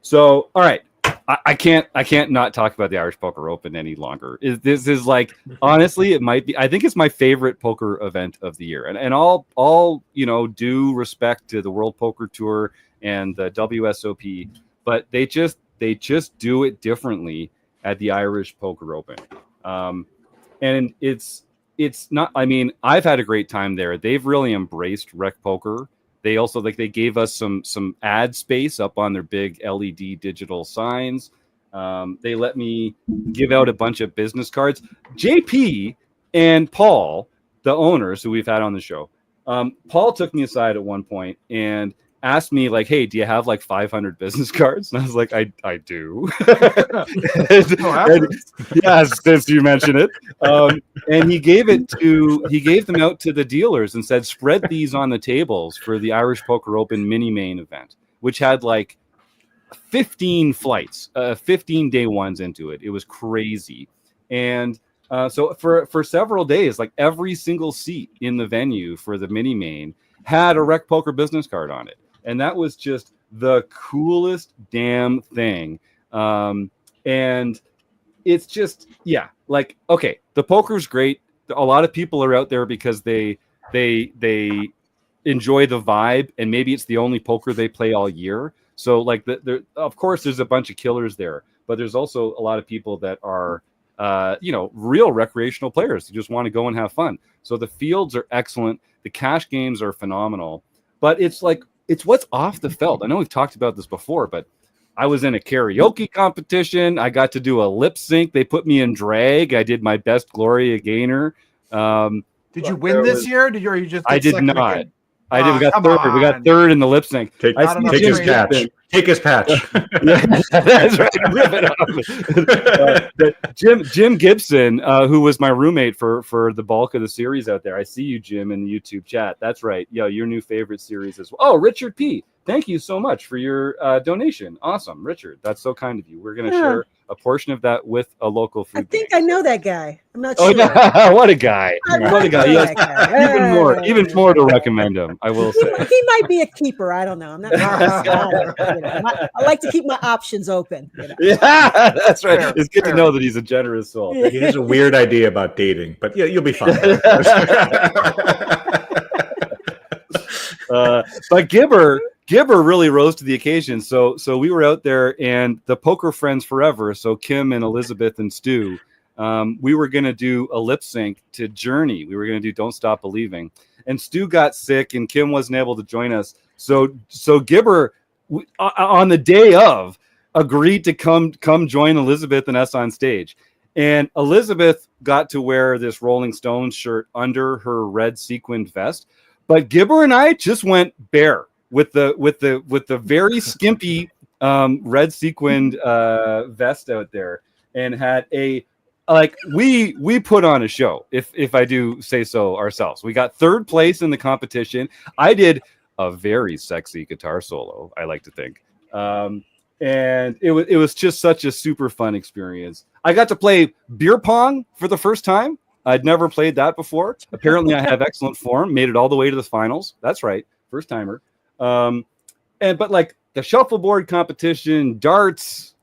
So all right. I can't not talk about the Irish Poker Open any longer. This is like, honestly, it might be. I think it's my favorite poker event of the year, and all due respect to the World Poker Tour and the WSOP, but they just do it differently at the Irish Poker Open, and it's not. I mean, I've had a great time there. They've really embraced RecPoker. They also they gave us some ad space up on their big LED digital signs. They let me give out a bunch of business cards. JP and Paul, the owners who we've had on the show, Paul took me aside at one point and asked me, like, hey, do you have like 500 business cards? And I was like, I do. Yes, since you mentioned it. And he gave them out to the dealers and said, spread these on the tables for the Irish Poker Open mini main event, which had like 15 flights, 15 day ones into it. It was crazy. And so for several days, like every single seat in the venue for the mini main had a RecPoker business card on it. And that was just the coolest damn thing. And it's just, yeah, like, okay, the poker's great. A lot of people are out there because they enjoy the vibe, and maybe it's the only poker they play all year. So like of course there's a bunch of killers there, but there's also a lot of people that are real recreational players who just want to go and have fun. So the fields are excellent. The cash games are phenomenal, but it's what's off the felt. I know we've talked about this before, but I was in a karaoke competition. I got to do a lip sync. They put me in drag. I did my best Gloria Gaynor. Did you win this year? Or you just? I did not. I did. We got third. We got third in the lip sync. Take his patch. Take his patch. That's right. Rip it off. Jim Gibson, who was my roommate for the bulk of the series out there. I see you, Jim, in the YouTube chat. That's right. Yeah, your new favorite series as well. Oh, Richard P. Thank you so much for your donation. Awesome, Richard. That's so kind of you. We're going to share a portion of that with a local food. I think I know that guy. I'm not sure. Oh, what a guy! What a guy! Yes. Even more to recommend him. I will say he might be a keeper. I don't know. I'm not. I like to keep my options open. Yeah, that's right. It's good to know that he's a generous soul. He has a weird idea about dating, but yeah, you'll be fine. But Gibber really rose to the occasion. So we were out there, and the Poker Friends Forever, so Kim and Elizabeth and Stu, we were going to do a lip sync to Journey. We were going to do Don't Stop Believing. And Stu got sick, and Kim wasn't able to join us. So Gibber, on the day of, agreed to come join Elizabeth and us on stage. And Elizabeth got to wear this Rolling Stones shirt under her red sequined vest. But Gibber and I just went bare with the very skimpy red sequined vest out there, and had we put on a show, if I do say so ourselves. We got third place in the competition. I did a very sexy guitar solo, I like to think, and it was just such a super fun experience. I got to play beer pong for the first time. I'd never played that before. Apparently, I have excellent form. Made it all the way to the finals. That's right, first timer. But like the shuffleboard competition, darts,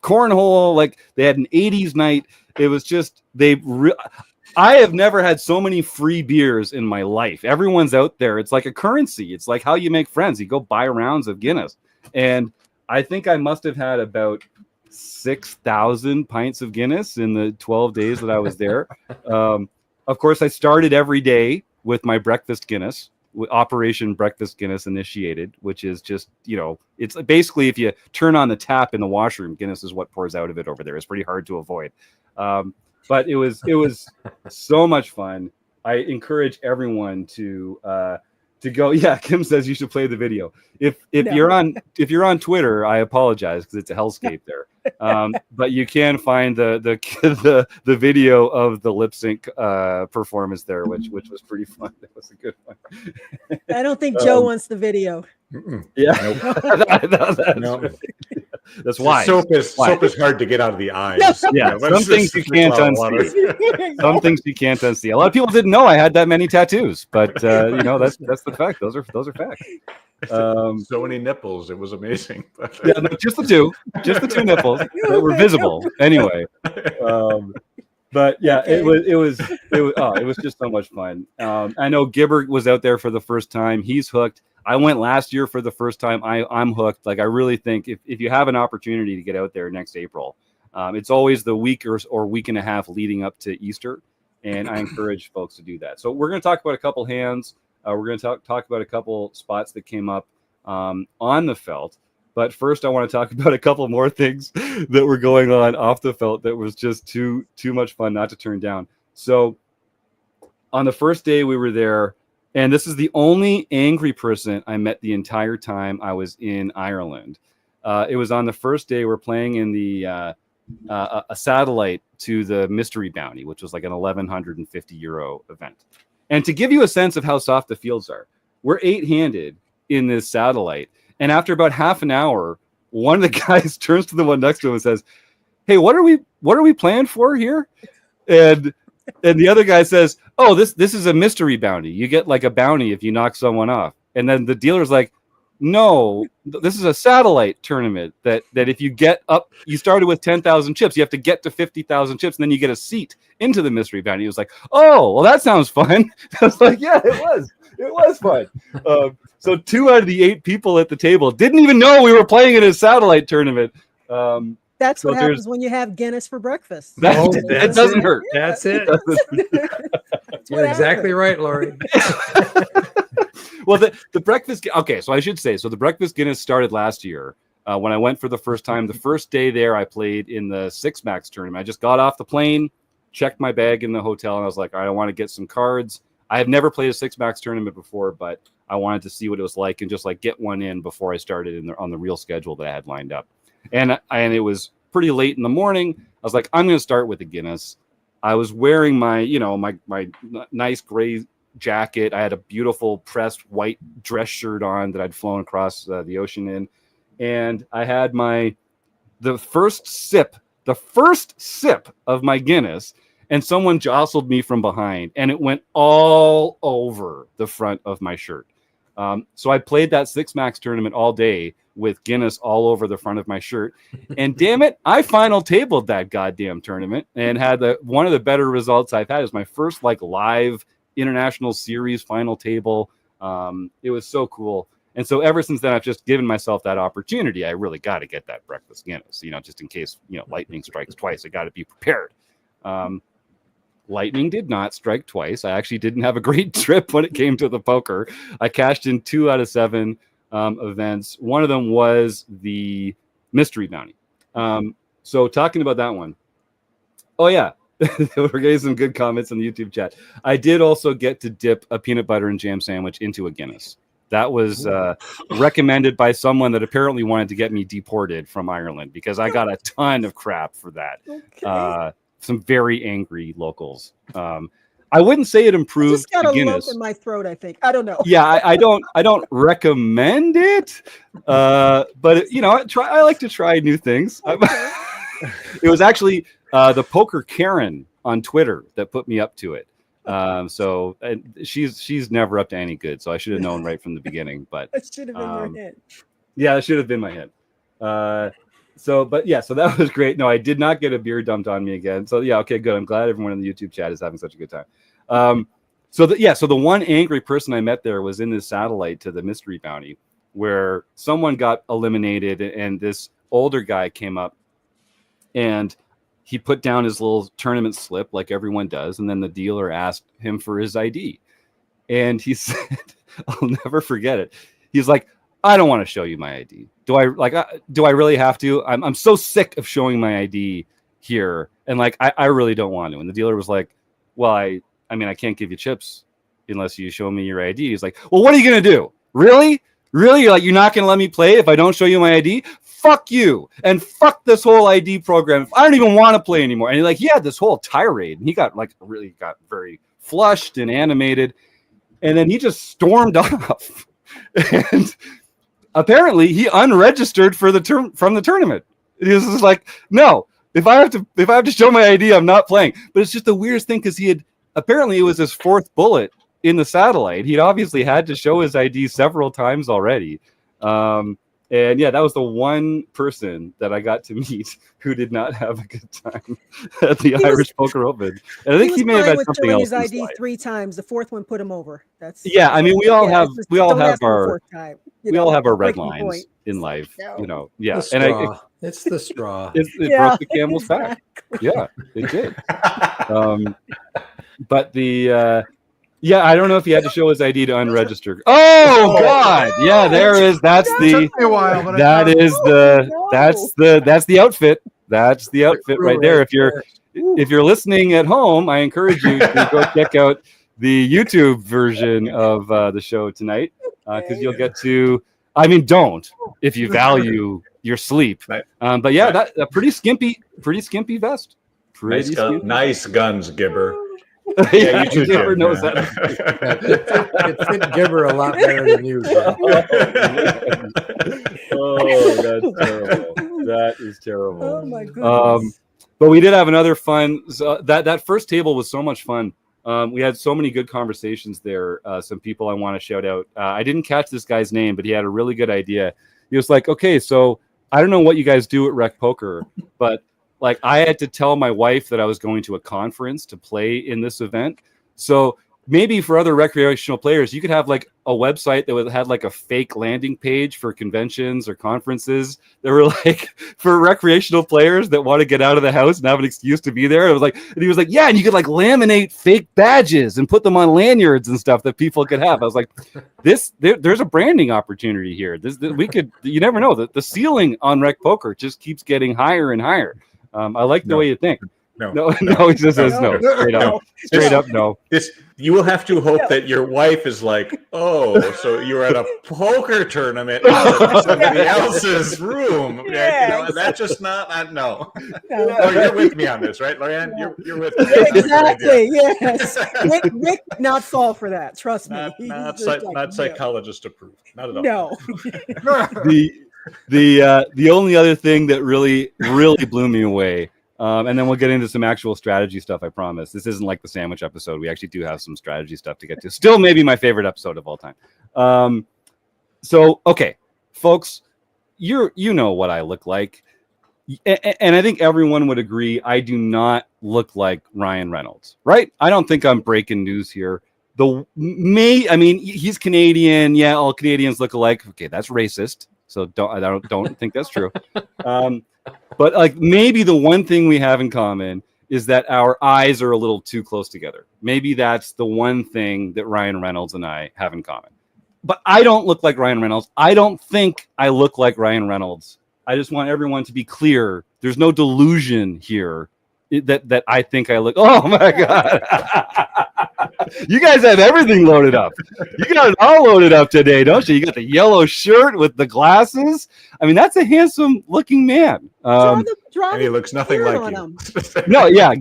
cornhole, like they had an 80s night. It was just I have never had so many free beers in my life. Everyone's out there. It's like a currency. It's like how you make friends. You go buy rounds of Guinness, and I think I must have had about 6,000 pints of Guinness in the 12 days that I was there. Of course, I started every day with my breakfast Guinness, Operation Breakfast Guinness initiated, which is just, it's basically if you turn on the tap in the washroom, Guinness is what pours out of it over there. It's pretty hard to avoid. But it was so much fun. I encourage everyone to go. Yeah, Kim says you should play the video. If you're on Twitter, I apologize because it's a hellscape there. But you can find the video of the lip sync performance there, which was pretty fun. That was a good one. I don't think Joe wants the video. Yeah, nope. Right. That's why Soap is hard to get out of the eyes. Yeah, some things you can't unsee. Some things you can't unsee. A lot of people didn't know I had that many tattoos, but that's the fact. Those are facts. So many nipples. It was amazing. Yeah, no, just the two nipples that were visible. Anyway, but yeah, Okay. it was just so much fun. I know Gibbert was out there for the first time. He's hooked. I went last year for the first time. I'm hooked. Like, I really think if you have an opportunity to get out there next April, it's always the week or week and a half leading up to Easter, and I encourage folks to do that. So we're going to talk about a couple hands. We're going to talk about a couple spots that came up on the felt. But first, I want to talk about a couple more things that were going on off the felt that was just too much fun not to turn down. So on the first day we were there, and this is the only angry person I met the entire time I was in Ireland. It was on the first day we're playing in the a satellite to the Mystery Bounty, which was like an 1,150 euro event. And to give you a sense of how soft the fields are, we're 8-handed in this satellite. And after about half an hour, one of the guys turns to the one next to him and says, "Hey, what are we playing for here?" And the other guy says, "Oh, this is a mystery bounty. You get like a bounty if you knock someone off." And then the dealer's like, "No, this is a satellite tournament that if you get up, you started with 10,000 chips. You have to get to 50,000 chips, and then you get a seat into the mystery bounty." He was like, "Oh, well, that sounds fun." I was like, "Yeah, it was. It was fun." So 2 out of the 8 people at the table didn't even know we were playing in a satellite tournament. That's So what happens when you have Guinness for breakfast. It doesn't hurt. That's it. That's You're exactly right, Lori. Well, the breakfast. Okay, so I should say, so the breakfast Guinness started last year when I went for the first time. The first day there, I played in the 6-max tournament. I just got off the plane, checked my bag in the hotel, and I was like, all right, I want to get some cards. I have never played a 6-max tournament before, but I wanted to see what it was like and just like get one in before I started on the real schedule that I had lined up. And it was pretty late in the morning. I was like, I'm going to start with the Guinness. I was wearing my nice gray jacket. I had a beautiful pressed white dress shirt on that I'd flown across the ocean in, and I had the first sip of my Guinness, and someone jostled me from behind, and it went all over the front of my shirt. So I played that 6-max tournament all day with Guinness all over the front of my shirt, and damn it, I final tabled that goddamn tournament and had one of the better results I've had. It was my first like live international series final table. It was so cool. And so ever since then, I've just given myself that opportunity. I really got to get that breakfast Guinness, just in case, lightning strikes twice. I got to be prepared. Lightning did not strike twice. I actually didn't have a great trip when it came to the poker. I cashed in 2 out of 7 events. One of them was the Mystery Bounty. So talking about that one. Oh, yeah. We're getting some good comments in the YouTube chat. I did also get to dip a peanut butter and jam sandwich into a Guinness. That was recommended by someone that apparently wanted to get me deported from Ireland because I got a ton of crap for that. Okay. Some very angry locals. I wouldn't say it improved. I just got a Guinness. lump in my throat, I think. I don't know. Yeah, I don't recommend it. But I like to try new things. Okay. It was actually the Poker Karen on Twitter that put me up to it. So she's never up to any good. So I should have known right from the beginning. But it should have been your hint. Yeah, it should have been my hint. So that was great. No, I did not get a beer dumped on me again. So yeah, okay, good. I'm glad everyone in the YouTube chat is having such a good time. So the one angry person I met there was in this satellite to the Mystery Bounty, where someone got eliminated, and this older guy came up, and he put down his little tournament slip like everyone does, and then the dealer asked him for his ID, and he said, "I'll never forget it." He's like, "I don't want to show you my ID. Do I really have to? I'm so sick of showing my ID here, and I really don't want to." And the dealer was like, "Well, I can't give you chips unless you show me your ID." He's like, "Well, what are you gonna do? Really? You're not gonna let me play if I don't show you my ID? Fuck you, and fuck this whole ID program. I don't even want to play anymore." And he had this whole tirade, and he got very flushed and animated, and then he just stormed off. And apparently he unregistered for from the tournament. He was just like, no, if I have to show my ID, I'm not playing. But it's just the weirdest thing because apparently it was his fourth bullet in the satellite. He'd obviously had to show his ID several times already. And yeah, that was the one person that I got to meet who did not have a good time at the Irish Poker Open. And I think he may have had something else. His ID 3 times. The fourth one put him over. That's I mean, we all have our red breaking lines point. in life, No. you know. Yeah, The straw. It's the straw. It broke the camel's back. Yeah, it did. But I don't know if he had to show his ID to unregister. Oh God! Yeah, that's the outfit. That's the outfit right there. If you're listening at home, I encourage you to go check out the YouTube version of the show tonight because you'll get to. I mean, don't if you value your sleep. But yeah, that a pretty skimpy vest. Nice guns, Gibber. Yeah, you too, Gibber Jim. knows that. It fit Gibber a lot better than you. Oh, that's terrible. That is terrible. Oh my goodness. But we did have another fun. That first table was so much fun. We had so many good conversations there. Some people I want to shout out. I didn't catch this guy's name, but he had a really good idea. He was like, okay, so I don't know what you guys do at Rec Poker, but like I had to tell my wife that I was going to a conference to play in this event. So maybe for other recreational players, you could have like a website that had like a fake landing page for conventions or conferences that were like for recreational players that want to get out of the house and have an excuse to be there. It was like, and he was like, yeah, and you could like laminate fake badges and put them on lanyards and stuff that people could have. I was like, there's a branding opportunity here. You never know. The ceiling on Rec Poker just keeps getting higher and higher. I like the way you think. No, he just says no. Straight up, no. You will have to hope that your wife is like, oh, so you're at a poker tournament in somebody else's room. Yeah, that's just not no. Oh, you're with me on this, right, LoriAnn? You're with me. Exactly. Yes. Rick not fall for that. Trust me. Not psychologist approved. Not at all. No. The only other thing that really blew me away, and then we'll get into some actual strategy stuff, I promise. This isn't like the sandwich episode. We actually do have some strategy stuff to get to. Still maybe my favorite episode of all time. So, okay, folks, you know what I look like. And I think everyone would agree I do not look like Ryan Reynolds, right? I don't think I'm breaking news here. He's Canadian. Yeah, all Canadians look alike. Okay, that's racist. So don't think that's true. But like maybe the one thing we have in common is that our eyes are a little too close together. Maybe that's the one thing that Ryan Reynolds and I have in common. But I don't look like Ryan Reynolds. I don't think I look like Ryan Reynolds. I just want everyone to be clear. There's no delusion here that I think I look. Oh my God. You guys have everything loaded up. You got it all loaded up today, don't you? You got the yellow shirt with the glasses. I mean, that's a handsome looking man. And he looks nothing like you. No, yeah,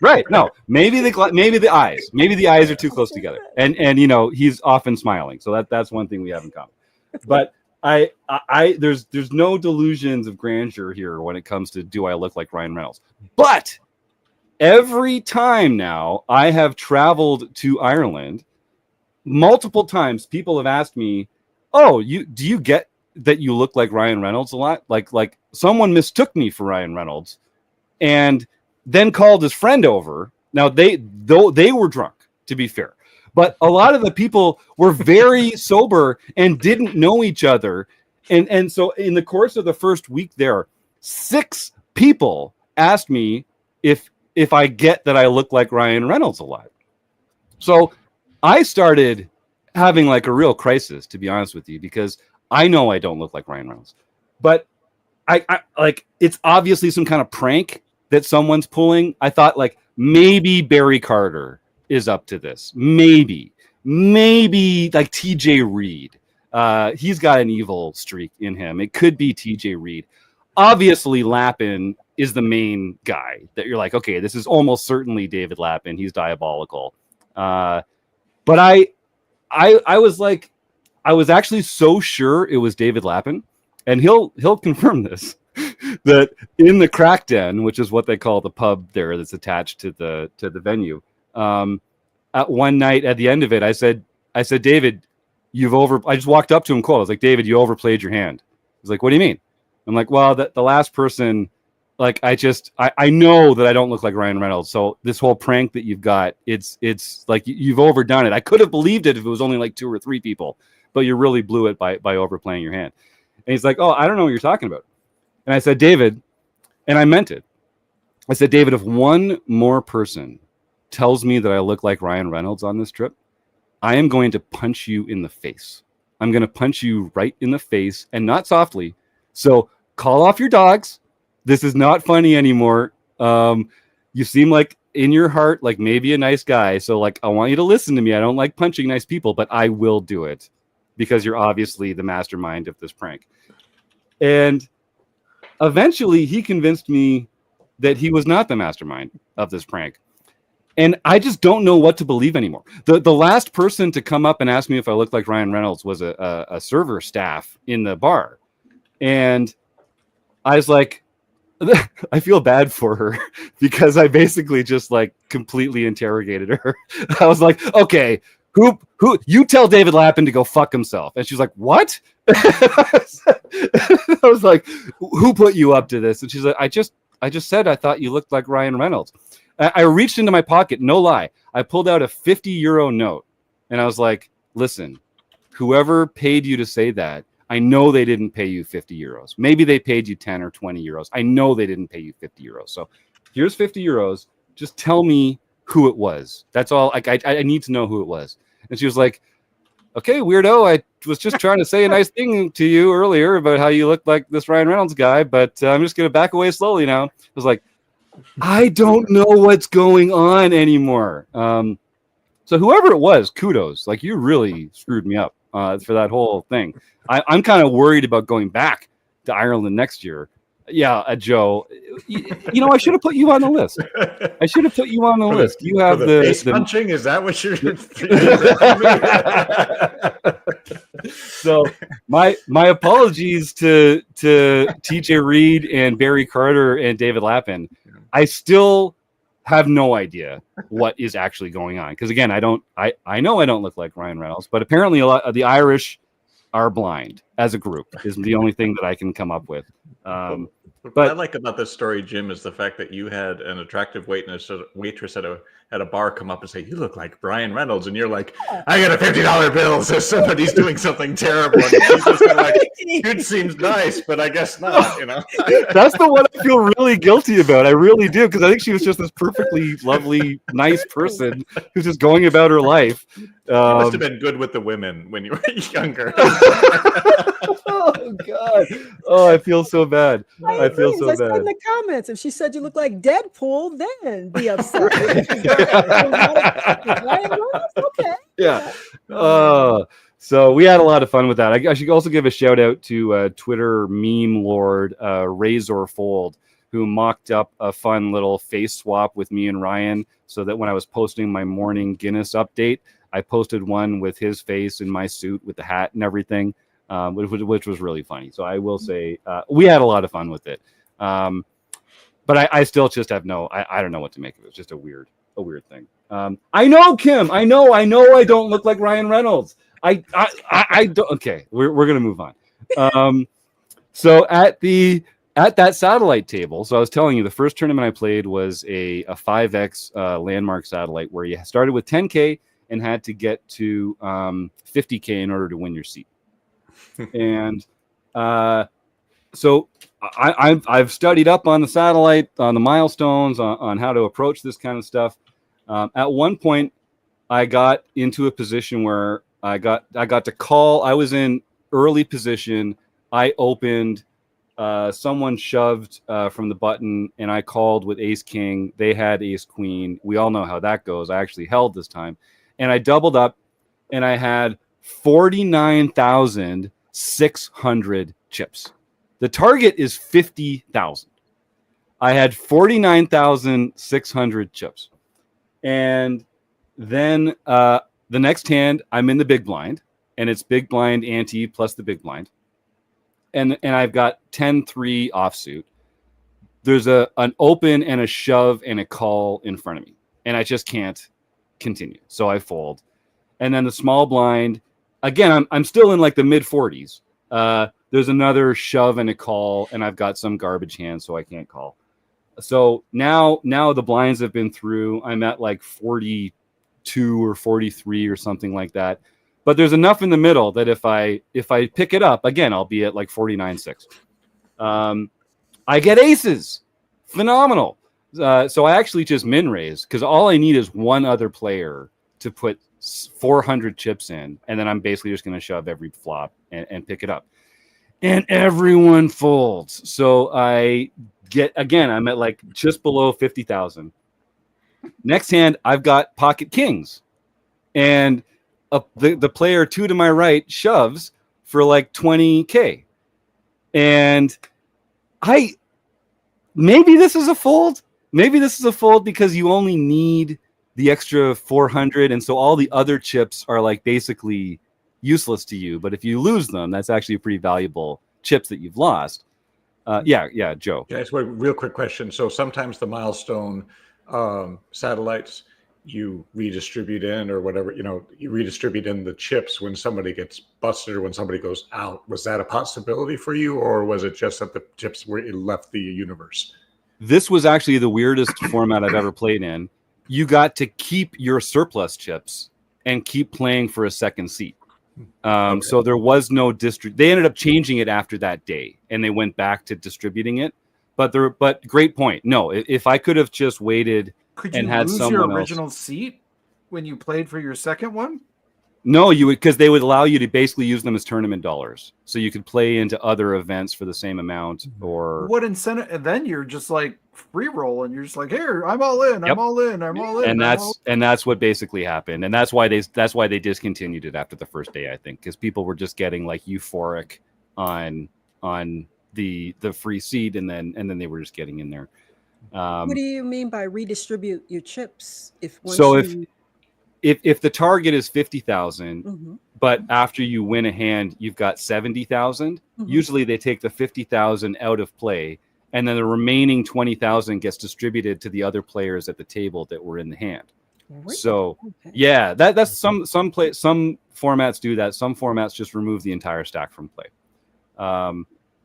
right. No, maybe the eyes. Maybe the eyes are too close together. And you know, he's often smiling. So that's one thing we have in common. But there's no delusions of grandeur here when it comes to do I look like Ryan Reynolds. But every time now I have traveled to Ireland, multiple times people have asked me, "Oh, do you get that you look like Ryan Reynolds a lot? Like someone mistook me for Ryan Reynolds, and then called his friend over. Now they were drunk, to be fair, but a lot of the people were very sober and didn't know each other, and so in the course of the first week there, 6 people asked me if I get that I look like Ryan Reynolds a lot. So I started having like a real crisis, to be honest with you, because I know I don't look like Ryan Reynolds, but I like it's obviously some kind of prank that someone's pulling. I thought like maybe Barry Carter is up to this. Maybe like TJ Reid. He's got an evil streak in him. It could be TJ Reid. Obviously, Lappin is the main guy that you're like, okay, this is almost certainly David Lappin. He's diabolical. But I was like, I was actually so sure it was David Lappin, and he'll confirm this, that in the Crack Den, which is what they call the pub there that's attached to the venue, at one night at the end of it, I said, David, I just walked up to him cold. I was like, David, you overplayed your hand. He's like, what do you mean? I'm like, well, the last person, like, I know that I don't look like Ryan Reynolds. So this whole prank that you've got, it's like you've overdone it. I could have believed it if it was only like 2 or 3 people, but you really blew it by overplaying your hand. And he's like, oh, I don't know what you're talking about. And I said, David, and I meant it. I said, David, if one more person tells me that I look like Ryan Reynolds on this trip, I am going to punch you in the face. I'm going to punch you right in the face, and not softly. So call off your dogs. This is not funny anymore. You seem like in your heart, like maybe a nice guy. So like, I want you to listen to me. I don't like punching nice people, but I will do it because you're obviously the mastermind of this prank. And eventually he convinced me that he was not the mastermind of this prank. And I just don't know what to believe anymore. The last person to come up and ask me if I looked like Ryan Reynolds was a server staff in the bar. And I was like, I feel bad for her because I basically just like completely interrogated her. I was like, okay, who you tell David Lappin to go fuck himself. And she's like, what? I was like, who put you up to this? And she's like, I just said I thought you looked like Ryan Reynolds. I reached into my pocket, no lie. I pulled out a 50 euro note and I was like, listen, whoever paid you to say that, I know they didn't pay you 50 euros. Maybe they paid you 10 or 20 euros. I know they didn't pay you 50 euros. So here's 50 euros. Just tell me who it was. That's all. I need to know who it was. And she was like, okay, weirdo. I was just trying to say a nice thing to you earlier about how you look like this Ryan Reynolds guy, but I'm just going to back away slowly now. I was like, I don't know what's going on anymore. So whoever it was, kudos. Like, you really screwed me up for that whole thing. I'm kind of worried about going back to Ireland next year. Yeah, Joe. You know, I should have put you on the list. I should have put you on the list. You have the face punching. Is that what you're? So my apologies to TJ Reid and Barry Carter and David Lappin. I still have no idea what is actually going on because again, I know I don't look like Ryan Reynolds, but apparently a lot of the Irish are blind as a group is the only thing that I can come up with. What I like about this story, Jim, is the fact that you had an attractive waitress at a bar come up and say, you look like Ryan Reynolds. And you're like, I got a $50 bill. So somebody's doing something terrible. And she's just like, dude seems nice, but I guess not, you know. That's the one I feel really guilty about. I really do. Because I think she was just this perfectly lovely, nice person who's just going about her life. You must have been good with the women when you were younger. Oh God! Oh, I feel so bad. I feel so bad. In the comments, if she said you look like Deadpool, then be upset. Okay. Yeah. So we had a lot of fun with that. I should also give a shout out to Twitter meme lord Razor Fold, who mocked up a fun little face swap with me and Ryan, so that when I was posting my morning Guinness update, I posted one with his face in my suit with the hat and everything. Which was really funny. So I will say we had a lot of fun with it. But I still just have I don't know what to make of it. It's just a weird thing. I know, Kim. I know I don't look like Ryan Reynolds. I don't. Okay, we're gonna move on. So at that satellite table, so I was telling you the first tournament I played was a 5x landmark satellite where you started with 10K and had to get to 50K in order to win your seat. And so I've studied up on the satellite, on the milestones, on how to approach this kind of stuff. At one point, I got into a position where I got to call. I was in early position. I opened. Someone shoved from the button, and I called with ace king. They had ace queen. We all know how that goes. I actually held this time, and I doubled up, and I had 49,600 chips. The target is 50,000. I had 49,600 chips. And then the next hand, I'm in the big blind. and it's big blind ante plus the big blind, and I've got 10-3 offsuit. There's an open and a shove and a call in front of me, and I just can't continue. So I fold. And then the small blind, again, I'm still in like the mid 40s. There's another shove and a call, and I've got some garbage hand, so I can't call. So now the blinds have been through. I'm at like 42 or 43 or something like that. But there's enough in the middle that if I pick it up, again, I'll be at like 49-6. I get aces. Phenomenal. So I actually just min raise because all I need is one other player to put 400 chips in, and then I'm basically just going to shove every flop and pick it up. And everyone folds. So I get, again, I'm at like just below 50,000. Next hand, I've got pocket kings. And the player 2 to my right shoves for like 20K. And maybe this is a fold. Maybe this is a fold because you only need the extra 400. And so all the other chips are like basically useless to you. But if you lose them, that's actually a pretty valuable chips that you've lost. Yeah, Joe. Yeah, it's a real quick question. So sometimes the milestone satellites you redistribute in or whatever, you redistribute in the chips when somebody gets busted or when somebody goes out. Was that a possibility for you, or was it just that the chips left the universe? This was actually the weirdest format I've ever played in. You got to keep your surplus chips and keep playing for a second seat. Okay. So there was no they ended up changing it after that day, and they went back to distributing it. But great point. No, if I could have just waited and had someone else. Could you lose your original seat when you played for your second one? No, you would, because they would allow you to basically use them as tournament dollars, so you could play into other events for the same amount. Or what incentive? And then you're just like free roll, and you're just like, here, I'm all in, I'm all in, I'm all in. And that's what basically happened, and that's why they discontinued it after the first day, I think, because people were just getting like euphoric on the free seat, and then they were just getting in there. What do you mean by redistribute your chips? If the target is 50,000, but after you win a hand, you've got 70,000. Usually they take the 50,000 out of play, and then the remaining 20,000 gets distributed to the other players at the table that were in the hand. Really? So yeah, that's some formats do that. Some formats just remove the entire stack from play.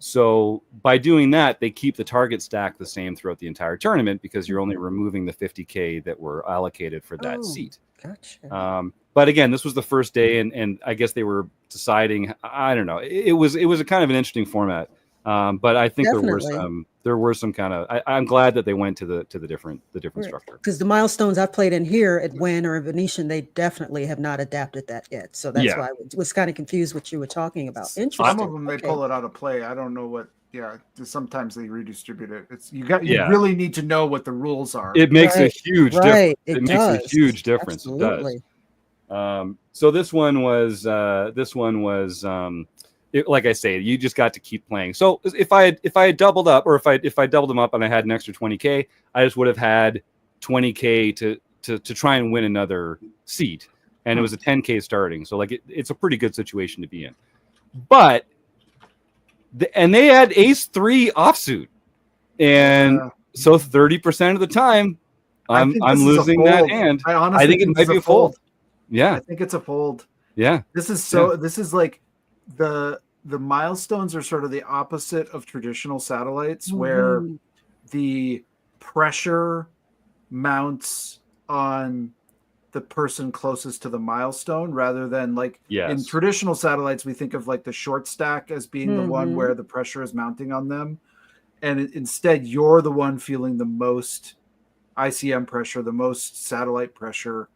So by doing that, they keep the target stack the same throughout the entire tournament because you're only removing the 50K that were allocated for that seat. Gotcha. But again, this was the first day, and I guess they were deciding. I don't know. It was a kind of an interesting format. But I think there were some kind of. I'm glad that they went to the different structure. Because the milestones I've played in here at Wynn or Venetian, they definitely have not adapted that yet. So that's why I was kind of confused what you were talking about. Interesting. Some of them they pull it out of play. I don't know what. Yeah, sometimes they redistribute it. You really need to know what the rules are. It makes a huge difference. It makes a huge difference. Absolutely. It does. So this one was like I say, you just got to keep playing. So if I had doubled up, or if I doubled them up and I had an extra 20K, I just would have had 20K to try and win another seat, and it was a 10K starting. So like it's a pretty good situation to be in. But and they had ace 3 offsuit, and so 30% of the time I'm losing that hand. I think it might be a fold. Yeah, I think it's a fold. Yeah, this is like the milestones are sort of the opposite of traditional satellites, where the pressure mounts on the person closest to the milestone rather than in traditional satellites, we think of like the short stack as being the one where the pressure is mounting on them. And instead you're the one feeling the most ICM pressure, the most satellite pressure.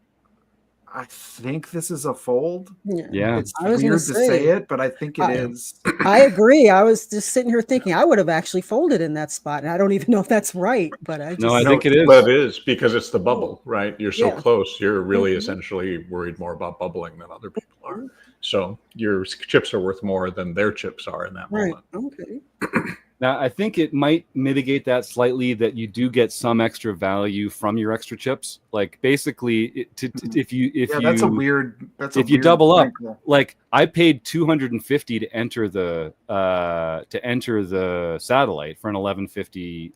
I think this is a fold. Yeah. It's weird to say it, but I think it is. I agree. I was just sitting here thinking I would have actually folded in that spot. And I don't even know if that's right, but I think it is. But it is because it's the bubble, right? You're so close. You're really essentially worried more about bubbling than other people are. So your chips are worth more than their chips are in that moment. Okay. Now, I think it might mitigate that slightly, that you do get some extra value from your extra chips. Like basically, if you that's a weird. That's if you double up, like I paid $250 to enter the satellite for an 1150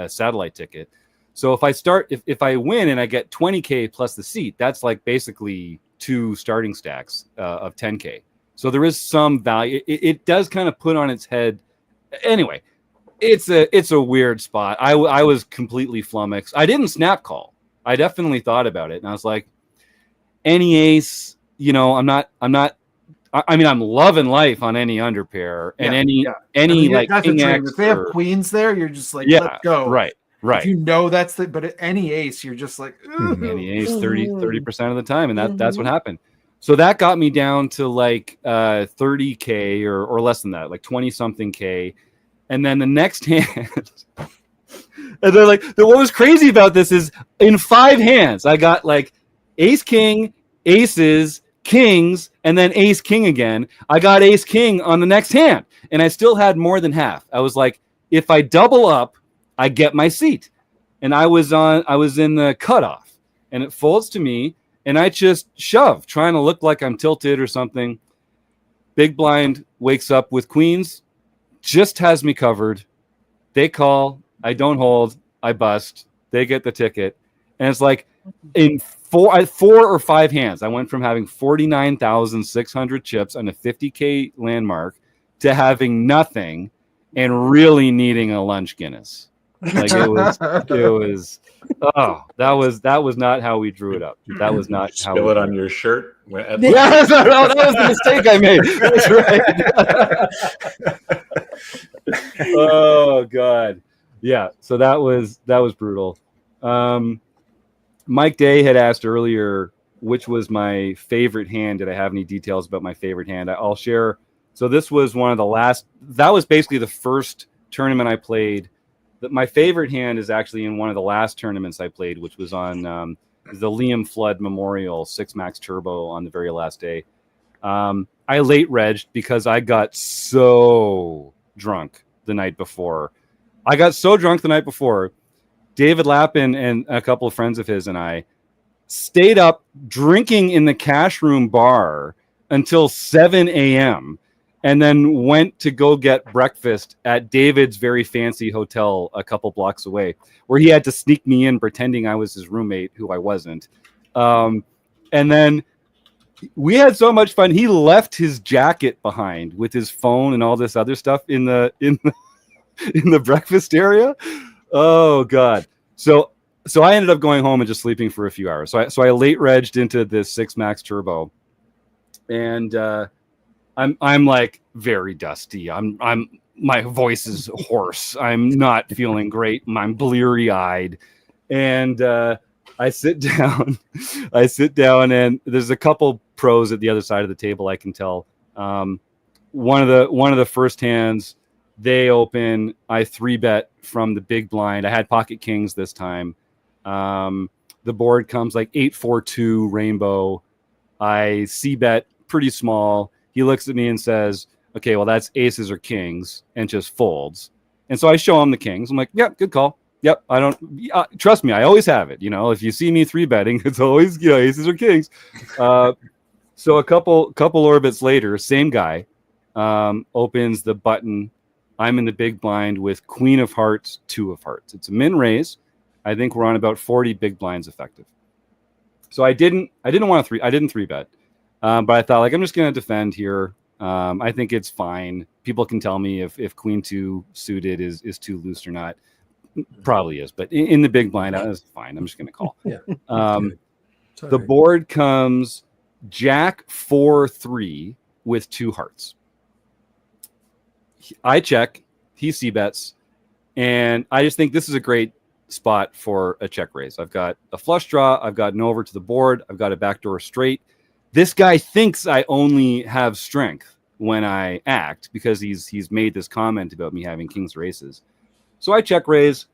satellite ticket. So if I win and I get 20K plus the seat, that's like basically 2 starting stacks of 10K. So there is some value. It does kind of put on its head. Anyway, it's a weird spot. I was completely flummoxed. I didn't snap call. I definitely thought about it, and I was like, any ace, you know, I'm loving life on any underpair and any like king X. If they have queens there, you're just like, let's go. Right. If you know that's but any ace, you're just like, any ace 30% of the time, and that's what happened. So that got me down to like 30K or less than that, like 20 something K. And then the next hand, and they're like, what was crazy about this is in 5 hands, I got like ace, king, aces, kings, and then ace, king again. I got ace, king on the next hand, and I still had more than half. I was like, if I double up, I get my seat. And I was in the cutoff, and it folds to me. And I just shove, trying to look like I'm tilted or something. Big blind wakes up with queens, just has me covered. They call, I don't hold, I bust. They get the ticket. And it's like in 4 or 5 hands, I went from having 49,600 chips on a 50K landmark to having nothing and really needing a lunch Guinness. Like it was that was not how we drew it up. That was not how spill it on your shirt. That was the mistake I made. That's right. Oh God. Yeah. So that was brutal. Mike Day had asked earlier which was my favorite hand. Did I have any details about my favorite hand? I'll share. So this was one of the last. That was basically the first tournament I played. My favorite hand is actually in one of the last tournaments I played, which was on the Liam Flood Memorial 6 Max Turbo on the very last day. I late regged because I got so drunk the night before. David Lappin and a couple of friends of his and I stayed up drinking in the cash room bar until 7 a.m. and then went to go get breakfast at David's very fancy hotel a couple blocks away, where he had to sneak me in pretending I was his roommate, who I wasn't. And then we had so much fun. He left his jacket behind with his phone and all this other stuff in the breakfast area. Oh God. So I ended up going home and just sleeping for a few hours. So I late regged into this 6 Max Turbo, and I'm like very dusty. My voice is hoarse. I'm not feeling great. I'm bleary eyed, and I sit down. And there's a couple pros at the other side of the table. I can tell. One of the first hands, they open. I 3-bet from the big blind. I had pocket kings this time. The board comes like 8-4-2 rainbow. I c-bet pretty small. He looks at me and says, okay, well, that's aces or kings, and just folds. And so I show him the kings. I'm like, yeah, good call. Yep. I don't trust me. I always have it. You know, if you see me 3-betting, it's always, aces or kings. So a couple orbits later, same guy opens the button. I'm in the big blind with queen of hearts, 2 of hearts. It's a min raise. I think we're on about 40 big blinds effective. So I didn't 3-bet. But I thought, like, I'm just going to defend here. I think it's fine. People can tell me if queen 2 suited is too loose or not. Probably is, but in the big blind, I was fine. I'm just going to call. Yeah. The board comes jack 4-3 with 2 hearts. I check. He c-bets, and I just think this is a great spot for a check raise. I've got a flush draw. I've got an over to the board. I've got a backdoor straight. This guy thinks I only have strength when I act because he's made this comment about me having kings or aces. So I check raise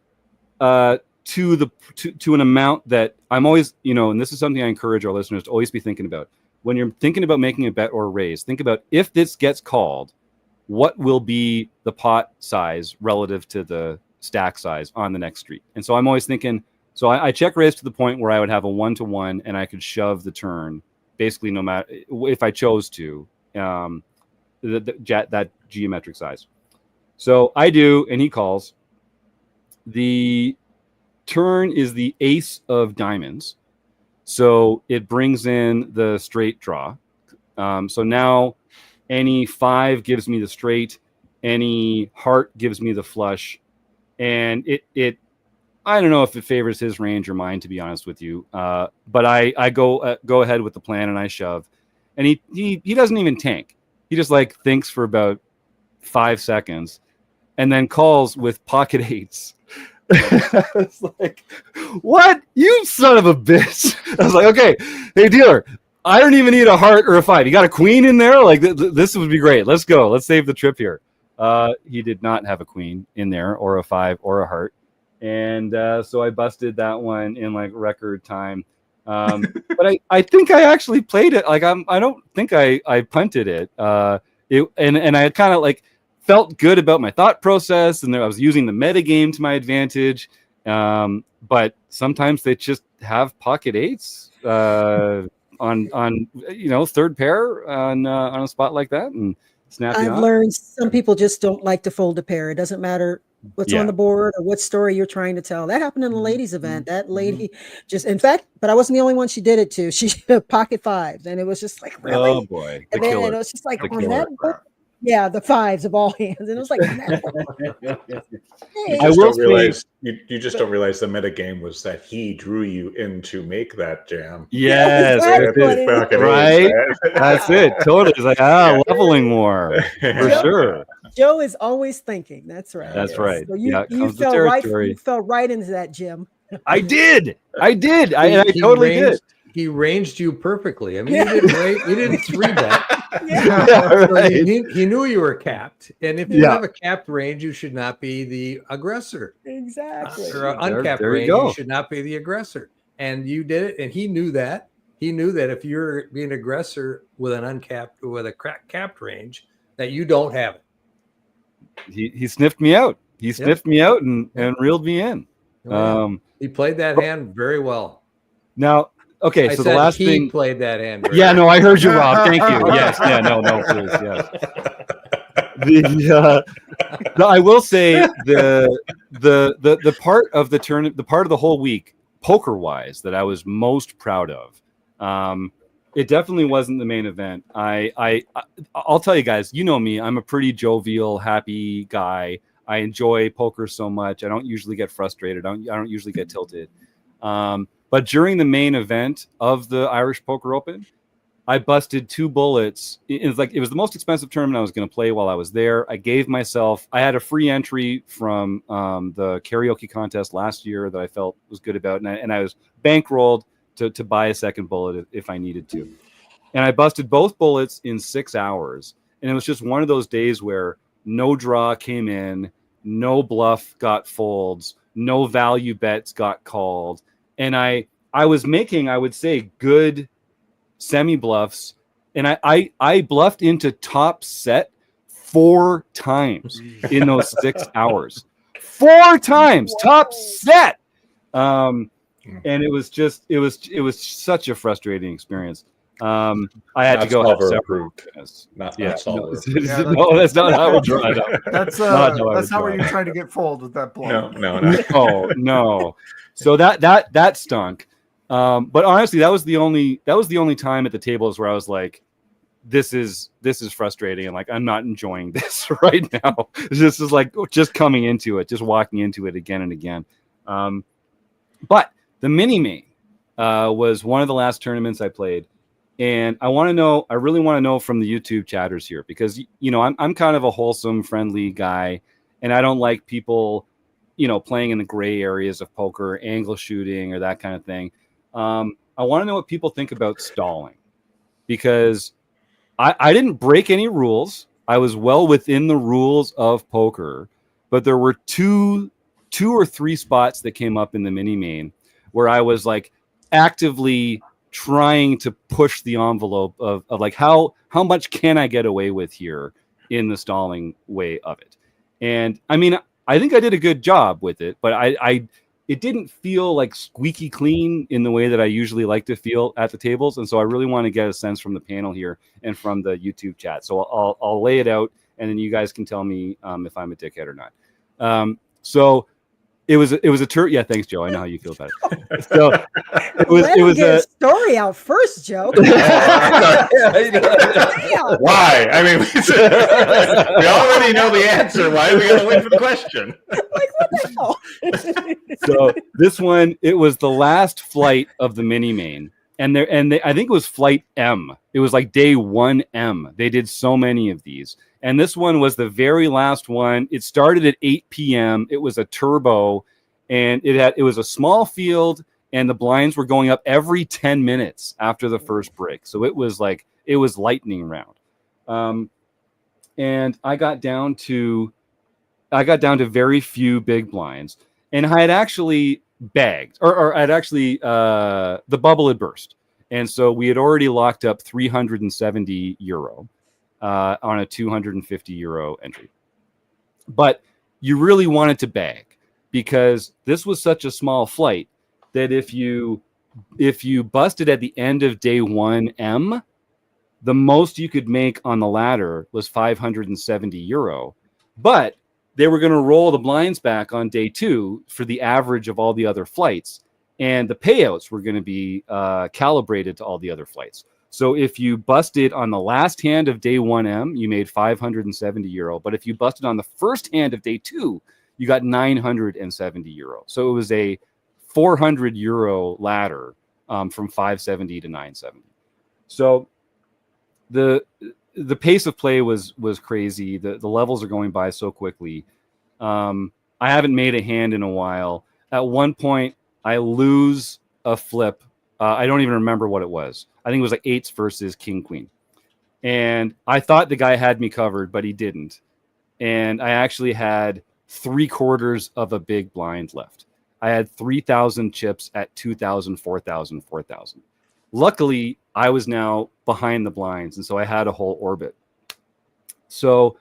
to an amount that I'm always, and this is something I encourage our listeners to always be thinking about. When you're thinking about making a bet or a raise, think about if this gets called, what will be the pot size relative to the stack size on the next street. And so I'm always thinking, so I check raise to the point where I would have a 1-to-1 and I could shove the turn basically no matter if I chose to, that geometric size. So I do, and he calls. The turn is the ace of diamonds. So it brings in the straight draw. So now any 5 gives me the straight, any heart gives me the flush. And it I don't know if it favors his range or mine, to be honest with you. But I go ahead with the plan and I shove. And he doesn't even tank. He just like thinks for about 5 seconds and then calls with pocket 8s. It's like, what? You son of a bitch. I was like, okay, hey dealer, I don't even need a heart or a 5. You got a queen in there? Like this would be great. Let's go. Let's save the trip here. He did not have a queen in there or a 5 or a heart. And so I busted that one in like record time. But I think I actually played it. Like I don't think I punted it. And I kind of like felt good about my thought process, and I was using the meta game to my advantage. But sometimes they just have pocket 8s on third pair on a spot like that, and snap. I've learned some people just don't like to fold a pair. It doesn't matter what's on the board or what story you're trying to tell. That happened in the ladies event. That lady in fact, but I wasn't the only one she did it to. She pocket 5s, and it was just like, really? Oh boy. And then it was just like on that book, yeah, the 5s of all hands. And it was like, you just don't realize the meta game was that he drew you in to make that jam. Yes, exactly. Right. That's it. Totally. It's like leveling war for sure. Joe is always thinking. That's right. That's right. So you fell right into that, Jim. I did. I totally did. He ranged you perfectly. I mean, you didn't 3-bet. Right. He knew you were capped, and if you have a capped range, you should not be the aggressor. Exactly. Or uncapped range, you should not be the aggressor. And you did it, and he knew that. He knew that if you're being aggressor with an capped range, that you don't have it. He sniffed me out. He sniffed me out and reeled me in. He played that hand very well. Now, okay, so the last thing he played that hand. No, I heard you, Rob. Thank you. Yes, please, yes. I will say the part of the turn, the part of the whole week, poker wise, that I was most proud of. It definitely wasn't the main event. I'll tell you guys, you know me, I'm a pretty jovial, happy guy. I enjoy poker so much. I don't usually get frustrated. I don't usually get tilted. But during the main event of the Irish Poker Open, I busted 2 bullets. It was the most expensive tournament I was going to play while I was there. I had a free entry from the karaoke contest last year that I felt was good about. And I was bankrolled to buy a second bullet if I needed to. And I busted both bullets in 6 hours. And it was just one of those days where no draw came in, no bluff got folds, no value bets got called. And I was making, I would say, good semi bluffs. And I bluffed into top set 4 times in those 6 hours. 4 times top set. And it was such a frustrating experience. I had to go have several. Not solver. No, that's not how we draw it up. That's not what you're trying to get fold with that blow. No. So that stunk. But honestly, that was the only time at the tables where I was like, this is frustrating, and like I'm not enjoying this right now. This is like just coming into it, just walking into it again and again. But the mini main was one of the last tournaments I played. And I really want to know from the YouTube chatters here, because, I'm kind of a wholesome, friendly guy, and I don't like people, playing in the gray areas of poker, angle shooting or that kind of thing. I want to know what people think about stalling, because I didn't break any rules. I was well within the rules of poker, but there were two or three spots that came up in the mini main where I was like actively trying to push the envelope of like how much can I get away with here, in the stalling way of it. And I mean, I think I did a good job with it, but it didn't feel like squeaky clean in the way that I usually like to feel at the tables. And so I really want to get a sense from the panel here and from the YouTube chat. So I'll lay it out, and then you guys can tell me if I'm a dickhead or not. So it was a tour. Yeah, thanks, Joe. I know how you feel about it. So it was get a a story out first, Joe. Why? I mean, we already know the answer. Why are we going to wait for the question? Like, what the hell? So this one, it was the last flight of the mini main, and I think it was flight M. It was like day 1M. They did so many of these, and this one was the very last one. It started at 8 p.m. It was a turbo, and it was a small field, and the blinds were going up every 10 minutes after the first break. So it was lightning round, and I got down to very few big blinds. And I had actually bagged, or I'd actually, the bubble had burst. And so we had already locked up €370 on a €250 entry. But you really wanted to bag, because this was such a small flight that if you busted at the end of day 1M, the most you could make on the ladder was €570. But they were going to roll the blinds back on day 2 for the average of all the other flights, and the payouts were going to be calibrated to all the other flights. So if you busted on the last hand of day 1M, you made €570. But if you busted on the first hand of day 2, you got €970. So it was a €400 ladder from 570 to 970. So the pace of play was crazy. The levels are going by so quickly. I haven't made a hand in a while. At one point, I lose a flip. I don't even remember what it was. I think it was like 8s versus king queen. And I thought the guy had me covered, but he didn't. And I actually had 3/4 of a big blind left. I had 3,000 chips at 2,000, 4,000, 4,000. Luckily, I was now behind the blinds, and so I had a whole orbit. So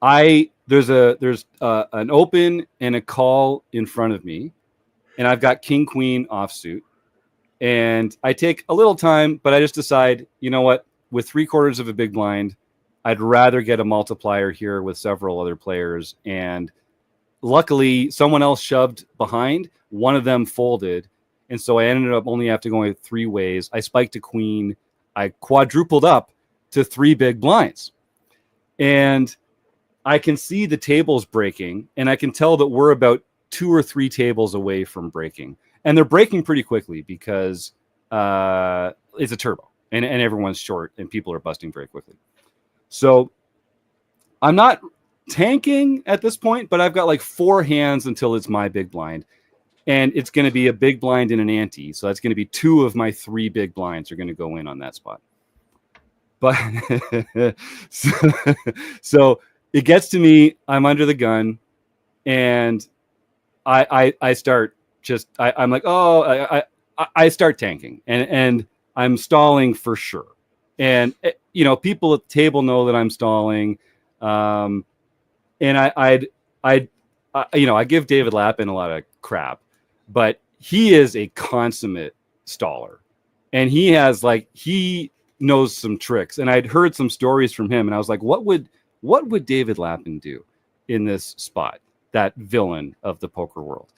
there's an open and a call in front of me, and I've got king queen offsuit, and I take a little time, but I just decide, you know what, with 3/4 of a big blind, I'd rather get a multiplier here with several other players. And luckily, someone else shoved behind. One of them folded. And so I ended up only have to go 3 ways. I spiked a queen. I quadrupled up to 3 big blinds. And I can see the tables breaking, and I can tell that we're about 2 or 3 tables away from breaking. And they're breaking pretty quickly because it's a turbo, and everyone's short, and people are busting very quickly. So I'm not tanking at this point, but I've got like 4 hands until it's my big blind. And it's going to be a big blind and an ante. So that's going to be 2 of my 3 big blinds are going to go in on that spot. But so it gets to me, I'm under the gun, and I start just, I'm like, I start tanking, and I'm stalling for sure. And, people at the table know that I'm stalling. And I give David Lappin a lot of crap, but he is a consummate staller, and he knows some tricks. And I'd heard some stories from him, and I was like, what would David Lappin do in this spot, that villain of the poker world?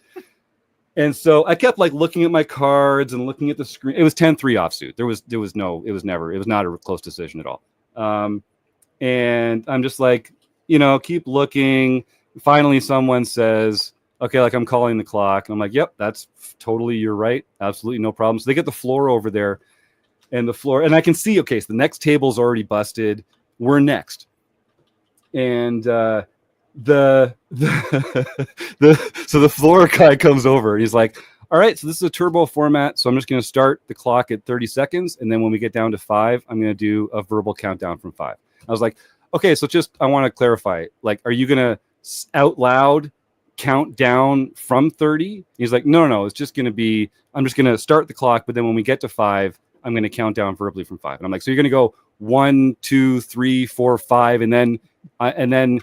And so I kept looking at my cards and looking at the screen. It was 10-3 offsuit. It was not a close decision at all. And I'm just keep looking. Finally, someone says, okay, I'm calling the clock. And I'm like, yep, that's totally, you're right. Absolutely no problem. So they get the floor over there, and I can see, okay, so the next table's already busted. We're next. And so the floor guy comes over, and he's like, all right, so this is a turbo format. So I'm just going to start the clock at 30 seconds. And then when we get down to 5, I'm going to do a verbal countdown from 5. I was like, okay, so I want to clarify, are you going to out loud count down from 30? He's like, no, it's just going to be, I'm just going to start the clock, but then when we get to 5, I'm going to count down verbally from 5. And I'm like, so you're going to go 1, 2, 3, 4, 5, and then And then,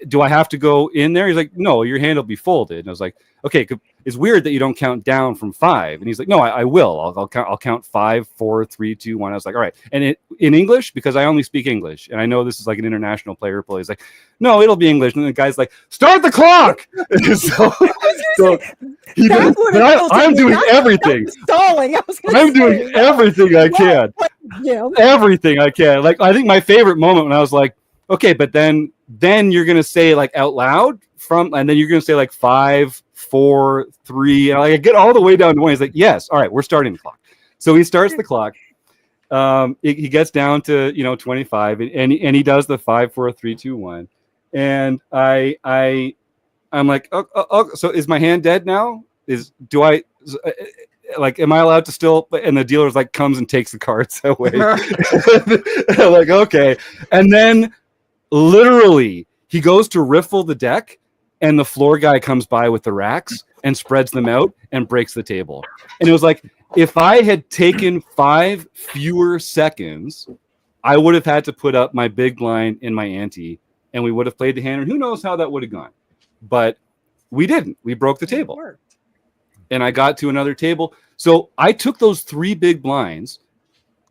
do I have to go in there? He's like, no, your hand will be folded. And I was like, okay, it's weird that you don't count down from 5. And he's like, no, I will. I'll count 5, 4, 3, 2, 1. I was like, all right. And in English, because I only speak English, and I know this is like an international player play. He's like, no, it'll be English. And the guy's like, start the clock. so he did, but I'm doing everything. Stalling. I'm doing everything I can. Everything I can. Like, I think my favorite moment when I was like, okay, but then you're gonna say like out loud and then you're gonna say like 5, 4, 3, and I get all the way down to 1. He's like, yes, all right, we're starting the clock. So he starts the clock. He gets down to 25, and he does the 5, 4, 3, 2, 1, and I'm like, oh, so is my hand dead now? Am I allowed to still? And the dealer's like comes and takes the cards away. I'm like, okay, and then literally he goes to riffle the deck, and the floor guy comes by with the racks and spreads them out and breaks the table. And it was like, if I had taken 5 fewer seconds, I would have had to put up my big blind in my ante, and we would have played the hand, and who knows how that would have gone. But we didn't. We broke the table. And I got to another table. So I took those 3 big blinds,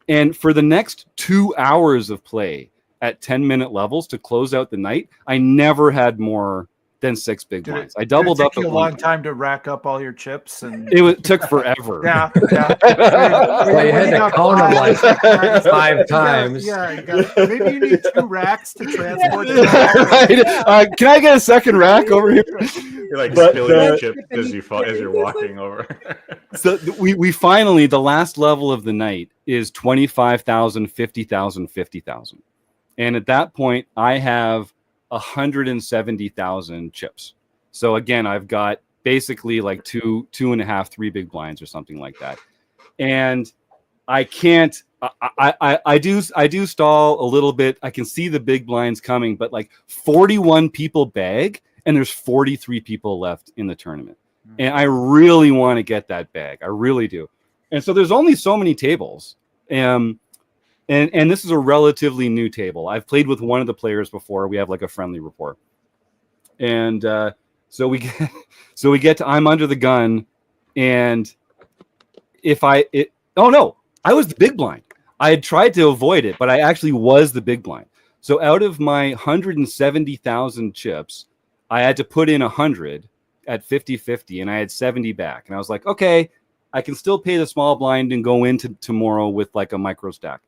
and for the next 2 hours of play at 10-minute levels to close out the night, I never had more than 6 big blinds. I doubled up. It took you a long time to rack up all your chips, and it took forever. Yeah. Well, you had to count them like 5 times. Maybe you need 2 racks to transport. Right. Can I get a second rack over here? You're like spilling your chip as you're walking over. So we finally, the last level of the night is 25,000, 50,000, 50,000. And at that point, I have 170,000 chips. So again, I've got basically like 2.5, 3 big blinds or something like that. And I can't, I do stall a little bit. I can see the big blinds coming, but like 41 people bag, and there's 43 people left in the tournament. And I really want to get that bag. I really do. And so there's only so many tables. And this is a relatively new table. I've played with one of the players before. We have like a friendly rapport. And so we get to, I'm under the gun. And oh no, I was the big blind. I had tried to avoid it, but I actually was the big blind. So out of my 170,000 chips, I had to put in 100 at 50-50, and I had 70 back. And I was like, okay, I can still pay the small blind and go into tomorrow with like a micro stack.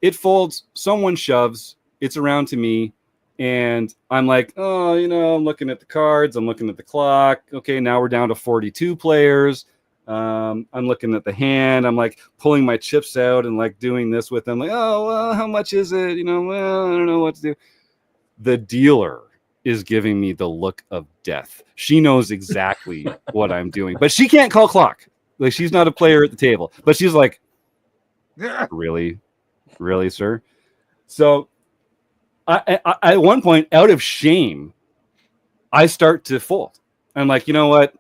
It folds, someone shoves, it's around to me, and I'm like, oh, I'm looking at the cards, I'm looking at the clock. Okay, now we're down to 42 players. I'm looking at the hand. I'm like pulling my chips out and like doing this with them. Like, oh, well, how much is it? Well, I don't know what to do. The dealer is giving me the look of death. She knows exactly what I'm doing, but she can't call clock. Like, she's not a player at the table, but she's like, really, sir? So I at one point, out of shame, I start to fold. I'm like, you know what?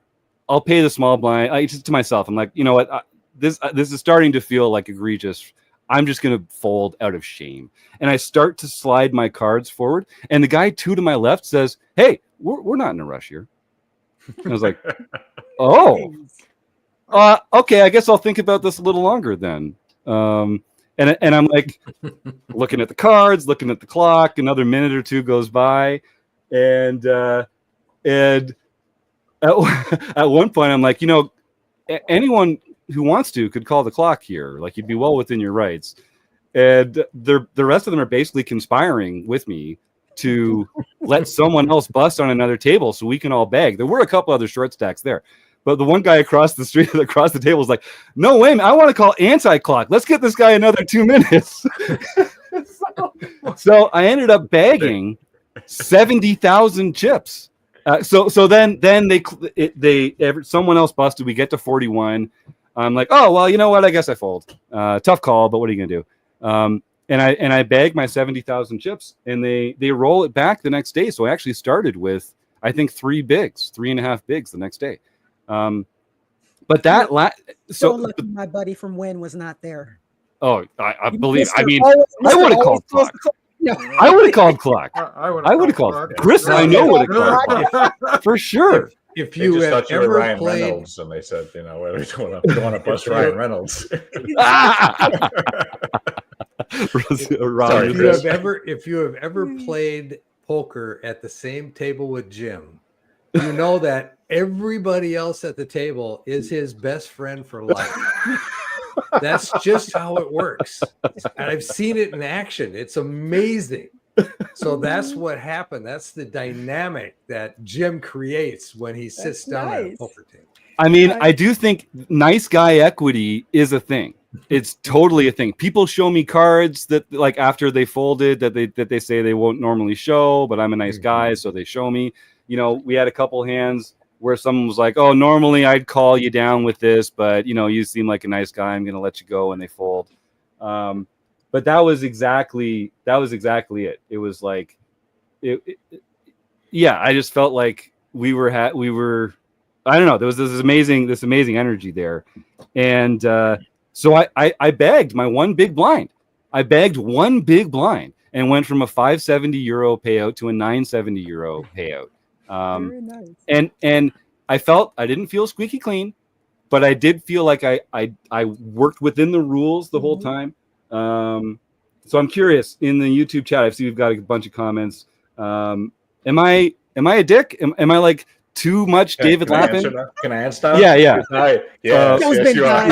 I'll pay the small blind. Just to myself, I'm like, you know what? This is starting to feel like egregious. I'm just going to fold out of shame. And I start to slide my cards forward. And the guy 2 to my left says, hey, we're not in a rush here. And I was like, oh, okay, I guess I'll think about this a little longer then. And I'm like looking at the cards, looking at the clock. Another minute or 2 goes by. And at one point, I'm like, anyone who wants to could call the clock here. Like, you'd be well within your rights. And the rest of them are basically conspiring with me to let someone else bust on another table so we can all bag. There were a couple other short stacks there. But the one guy across the street, across the table, was like, no, wait, I want to call anti-clock. Let's get this guy another 2 minutes. So I ended up bagging 70,000 chips. So then someone else busted. We get to 41. I'm like, oh, well, you know what? I guess I fold. Tough call, but what are you gonna do? And I bag my 70,000 chips, and they roll it back the next day. So I actually started with, I think, 3.5 bigs the next day. But that so lucky my buddy from Wynn was not there. Oh, I believe. I mean, I would have called clock. No. I would have called clock. I would have called Chris. I know would have called clock for sure. If They you just have thought you were ever Ryan played, Reynolds, and they said, you know, we don't want to bust Ryan Reynolds. Sorry, Chris. if you have ever played poker at the same table with Jim, you know that everybody else at the table is his best friend for life. That's just how it works. And I've seen it in action. It's amazing. So that's what happened. That's the dynamic that Jim creates when he sits down at a poker table. I mean, I do think nice guy equity is a thing. It's totally a thing. People show me cards that, like, after they folded, that they say they won't normally show, but I'm a nice guy, so they show me. You know, we had a couple hands where someone was like, "Oh, normally I'd call you down with this, but you know, you seem like a nice guy. I'm going to let you go," and they fold. But that was exactly it. It was like, yeah. I just felt like we were. I don't know. There was this amazing energy there, and so I begged my one big blind. I begged one big blind and went from a €570 payout to a €970 payout. Very nice. And I didn't feel squeaky clean, but I did feel like I worked within the rules the whole time. So I'm curious, in the YouTube chat, I see we've got a bunch of comments. Am I a dick? Am I like too much David Lappin? Can I answer? Yeah. Yes, you are.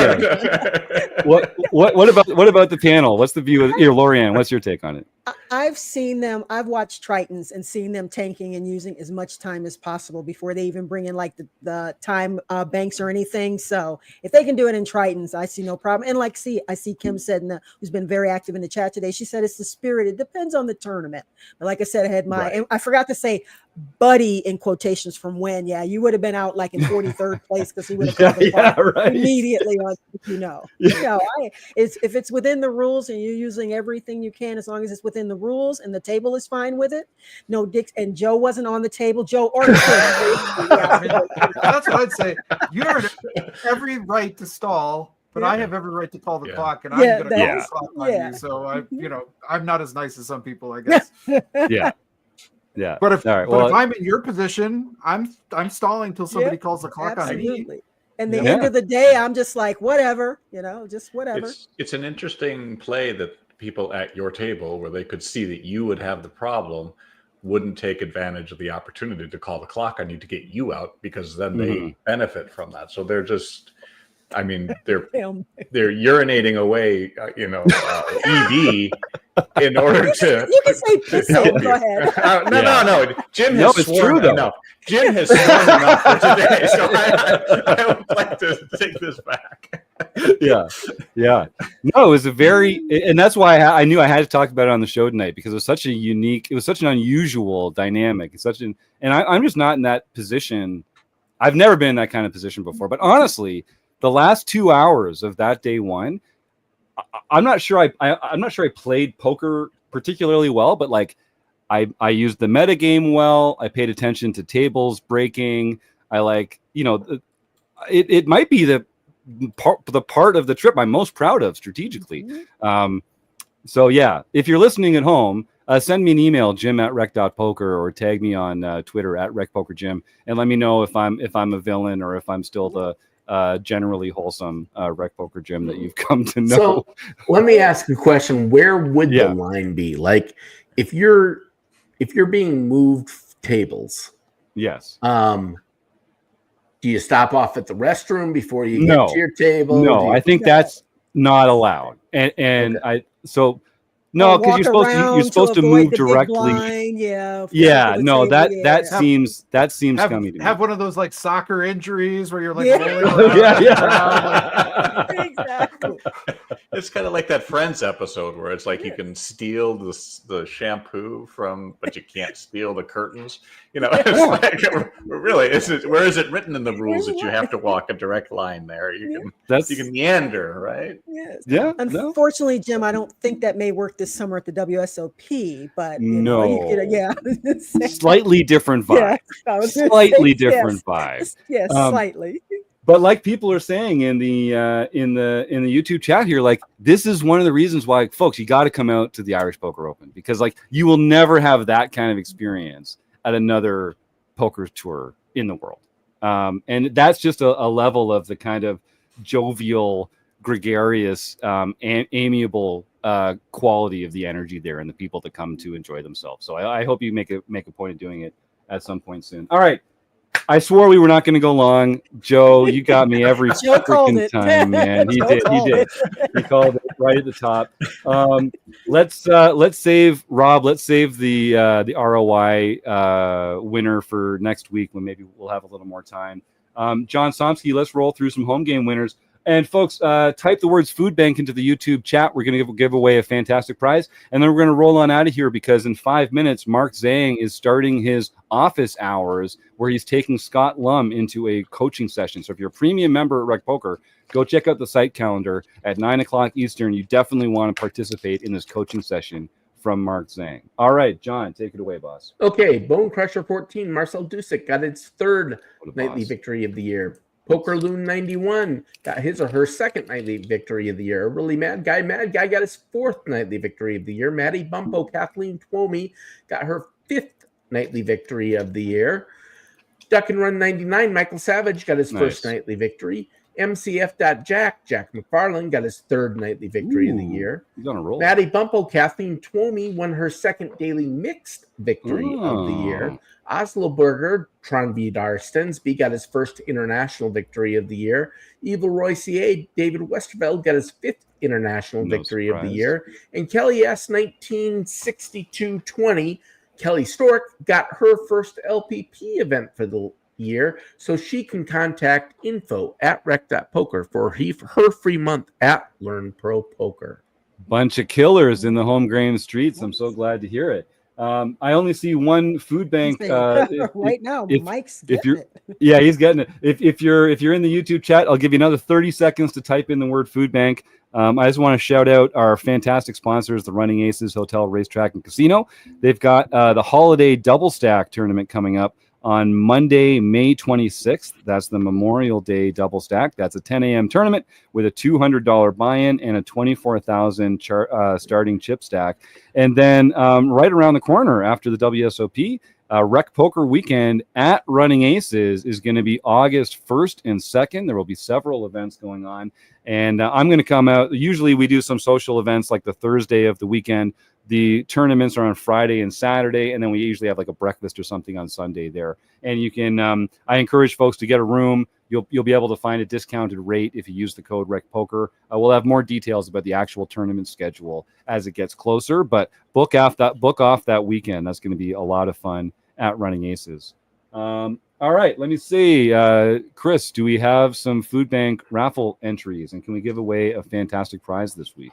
What about the panel? What's the view of here, LoriAnn? What's your take on it? I've seen them. I've watched Tritons and seen them tanking and using as much time as possible before they even bring in like the time banks or anything. So if they can do it in Tritons, I see no problem. And like, I see Kim said, who's been very active in the chat today. She said it's the spirit. It depends on the tournament. But like I said, I had and I forgot to say buddy in quotations from when. Yeah, you would have been out like in 43rd place because he would have called immediately on, you know. If it's within the rules and you're using everything you can, as long as it's within the rules and the table is fine with it. No dicks. And Joe wasn't on the table. Joe or that's what I'd say. You have every right to stall, but I have every right to call the clock, and I'm going to call the clock on you. So I'm not as nice as some people, I guess. Yeah. But if I'm in your position, I'm stalling till somebody calls the clock on me. And the end of the day, I'm just like, whatever, just whatever. It's an interesting play that people at your table, where they could see that you would have the problem, wouldn't take advantage of the opportunity to call the clock on you to get you out, because then they benefit from that. So they're just, I mean, they're urinating away, EV in order to. You can say pissing. Go ahead. No. Jim has sworn enough. Jim has sworn enough for today, so I would like to take this back. Yeah. No, it was and that's why I knew I had to talk about it on the show tonight, because it was such an unusual dynamic. And I'm just not in that position. I've never been in that kind of position before. But honestly, the last 2 hours of that day one, I'm not sure I played poker particularly well, but like I used the metagame well. I paid attention to tables breaking. I it might be the part of the trip I'm most proud of strategically. So yeah, if you're listening at home, send me an email, jim@rec.poker, or tag me on Twitter @RecPokerJim, and let me know if I'm a villain or if I'm still the generally wholesome RecPoker Jim that you've come to know. So let me ask a question. Where would the line be? Like if you're being moved tables. Yes. Do you stop off at the restroom before you get to your table? No, I think that's not allowed. And no, because you're supposed to move directly. That seems scummy to me. Have one of those like soccer injuries where you're like rolling around. Exactly. It's kind of like that Friends episode where it's like you can steal the shampoo but you can't steal the curtains. It's like, really, where is it written in the rules that you have to walk a direct line there? You can meander, right? Yes. Yeah. Unfortunately, Jim, I don't think that may work this summer at the WSOP, but slightly different vibe. Slightly different vibe. Yes, slightly. But like people are saying in the YouTube chat here, like this is one of the reasons why, folks, you got to come out to the Irish Poker Open, because like you will never have that kind of experience at another poker tour in the world. And that's just a level of the kind of jovial, gregarious, amiable quality of the energy there and the people that come to enjoy themselves. So I hope you make a point of doing it at some point soon. All right. I swore we were not going to go long. Joe, you got me every freaking time, man. He did. He called it right at the top. Let's save Rob. Let's save the ROI winner for next week when maybe we'll have a little more time. John Somsky, let's roll through some home game winners. And folks, type the words food bank into the YouTube chat. We're going to give away a fantastic prize. And then we're going to roll on out of here because in 5 minutes, Mark Zhang is starting his office hours where he's taking Scott Lum into a coaching session. So if you're a premium member at RecPoker, go check out the site calendar at 9 o'clock Eastern. You definitely want to participate in this coaching session from Mark Zhang. All right, John, take it away, boss. Okay, Bone Crusher 14, Marcel Dusick got its third nightly victory of the year. Poker Loon 91 got his or her second nightly victory of the year. Really Mad Guy got his fourth nightly victory of the year. Maddie Bumpo Kathleen Twomey got her fifth nightly victory of the year. Duck and Run 99 Michael Savage got his first nightly victory. MCF.Jack Jack McFarlane got his third nightly victory of the year. He's on a roll. Maddie Bumpo Kathleen Twomey won her second daily mixed victory of the year. Oslo Burger, Tranvidar Stensby got his first international victory of the year. Evil Roy CA, David Westerveld got his fifth international victory of the year. And Kelly S. 1962-20, Kelly Stork got her first LPP event for the year, so she can contact info@rec.poker for her free month at Learn Pro Poker. Bunch of killers in the home grain streets. I'm so glad to hear it. I only see one food bank right now. Mike's getting it. Yeah, he's getting it. If you're in the YouTube chat, I'll give you another 30 seconds to type in the word food bank. I just want to shout out our fantastic sponsors, the Running Aces Hotel, Racetrack, and Casino. They've got the Holiday Double Stack tournament coming up on Monday, May 26th. That's the Memorial Day Double Stack. That's a 10 a.m. tournament with a $200 buy-in and a $24,000 starting chip stack. And then right around the corner after the WSOP, RecPoker weekend at Running Aces is going to be August 1st and 2nd. There will be several events going on. And I'm going to come out. Usually we do some social events like the Thursday of the weekend. The tournaments are on Friday and Saturday, and then we usually have like a breakfast or something on Sunday there. And you can, I encourage folks to get a room. You'll be able to find a discounted rate if you use the code RecPoker. We'll have more details about the actual tournament schedule as it gets closer, but book off that weekend. That's going to be a lot of fun at Running Aces. All right, let me see. Chris, do we have some food bank raffle entries, and can we give away a fantastic prize this week?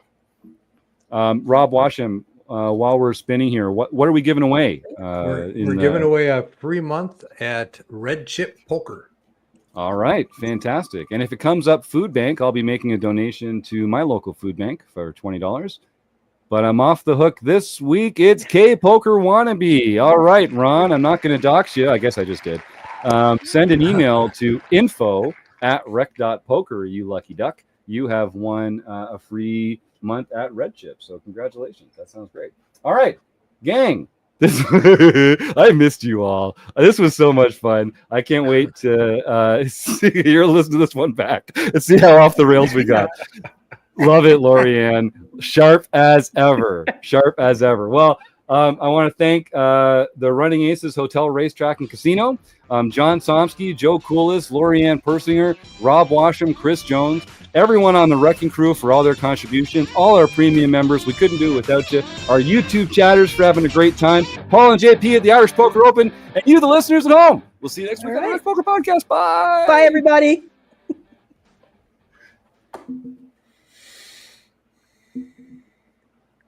Rob Washam, while we're spinning here, what are we giving away? We're giving away a free month at Red Chip Poker. All right, fantastic. And if it comes up food bank, I'll be making a donation to my local food bank for $20. But I'm off the hook this week. It's K Poker Wannabe. All right, Ron, I'm not going to dox you. I guess I just did. Send an email to info@rec.poker, you lucky duck. You have won a free month at Red Chip. So congratulations. That sounds great. All right, gang. I missed you all. This was so much fun. I can't wait to listen to this one back and see how off the rails we got. Love it, LoriAnn. Sharp as ever. Sharp as ever. Well, I want to thank the Running Aces Hotel, Racetrack, and Casino, John Somsky, Joe Coolis, LoriAnn Persinger, Rob Washam, Chris Jones, everyone on the RECing Crew for all their contributions, all our premium members. We couldn't do it without you. Our YouTube chatters for having a great time. Paul and JP at the Irish Poker Open, and you, the listeners at home. We'll see you next week on the RecPoker Podcast. Bye. Bye, everybody.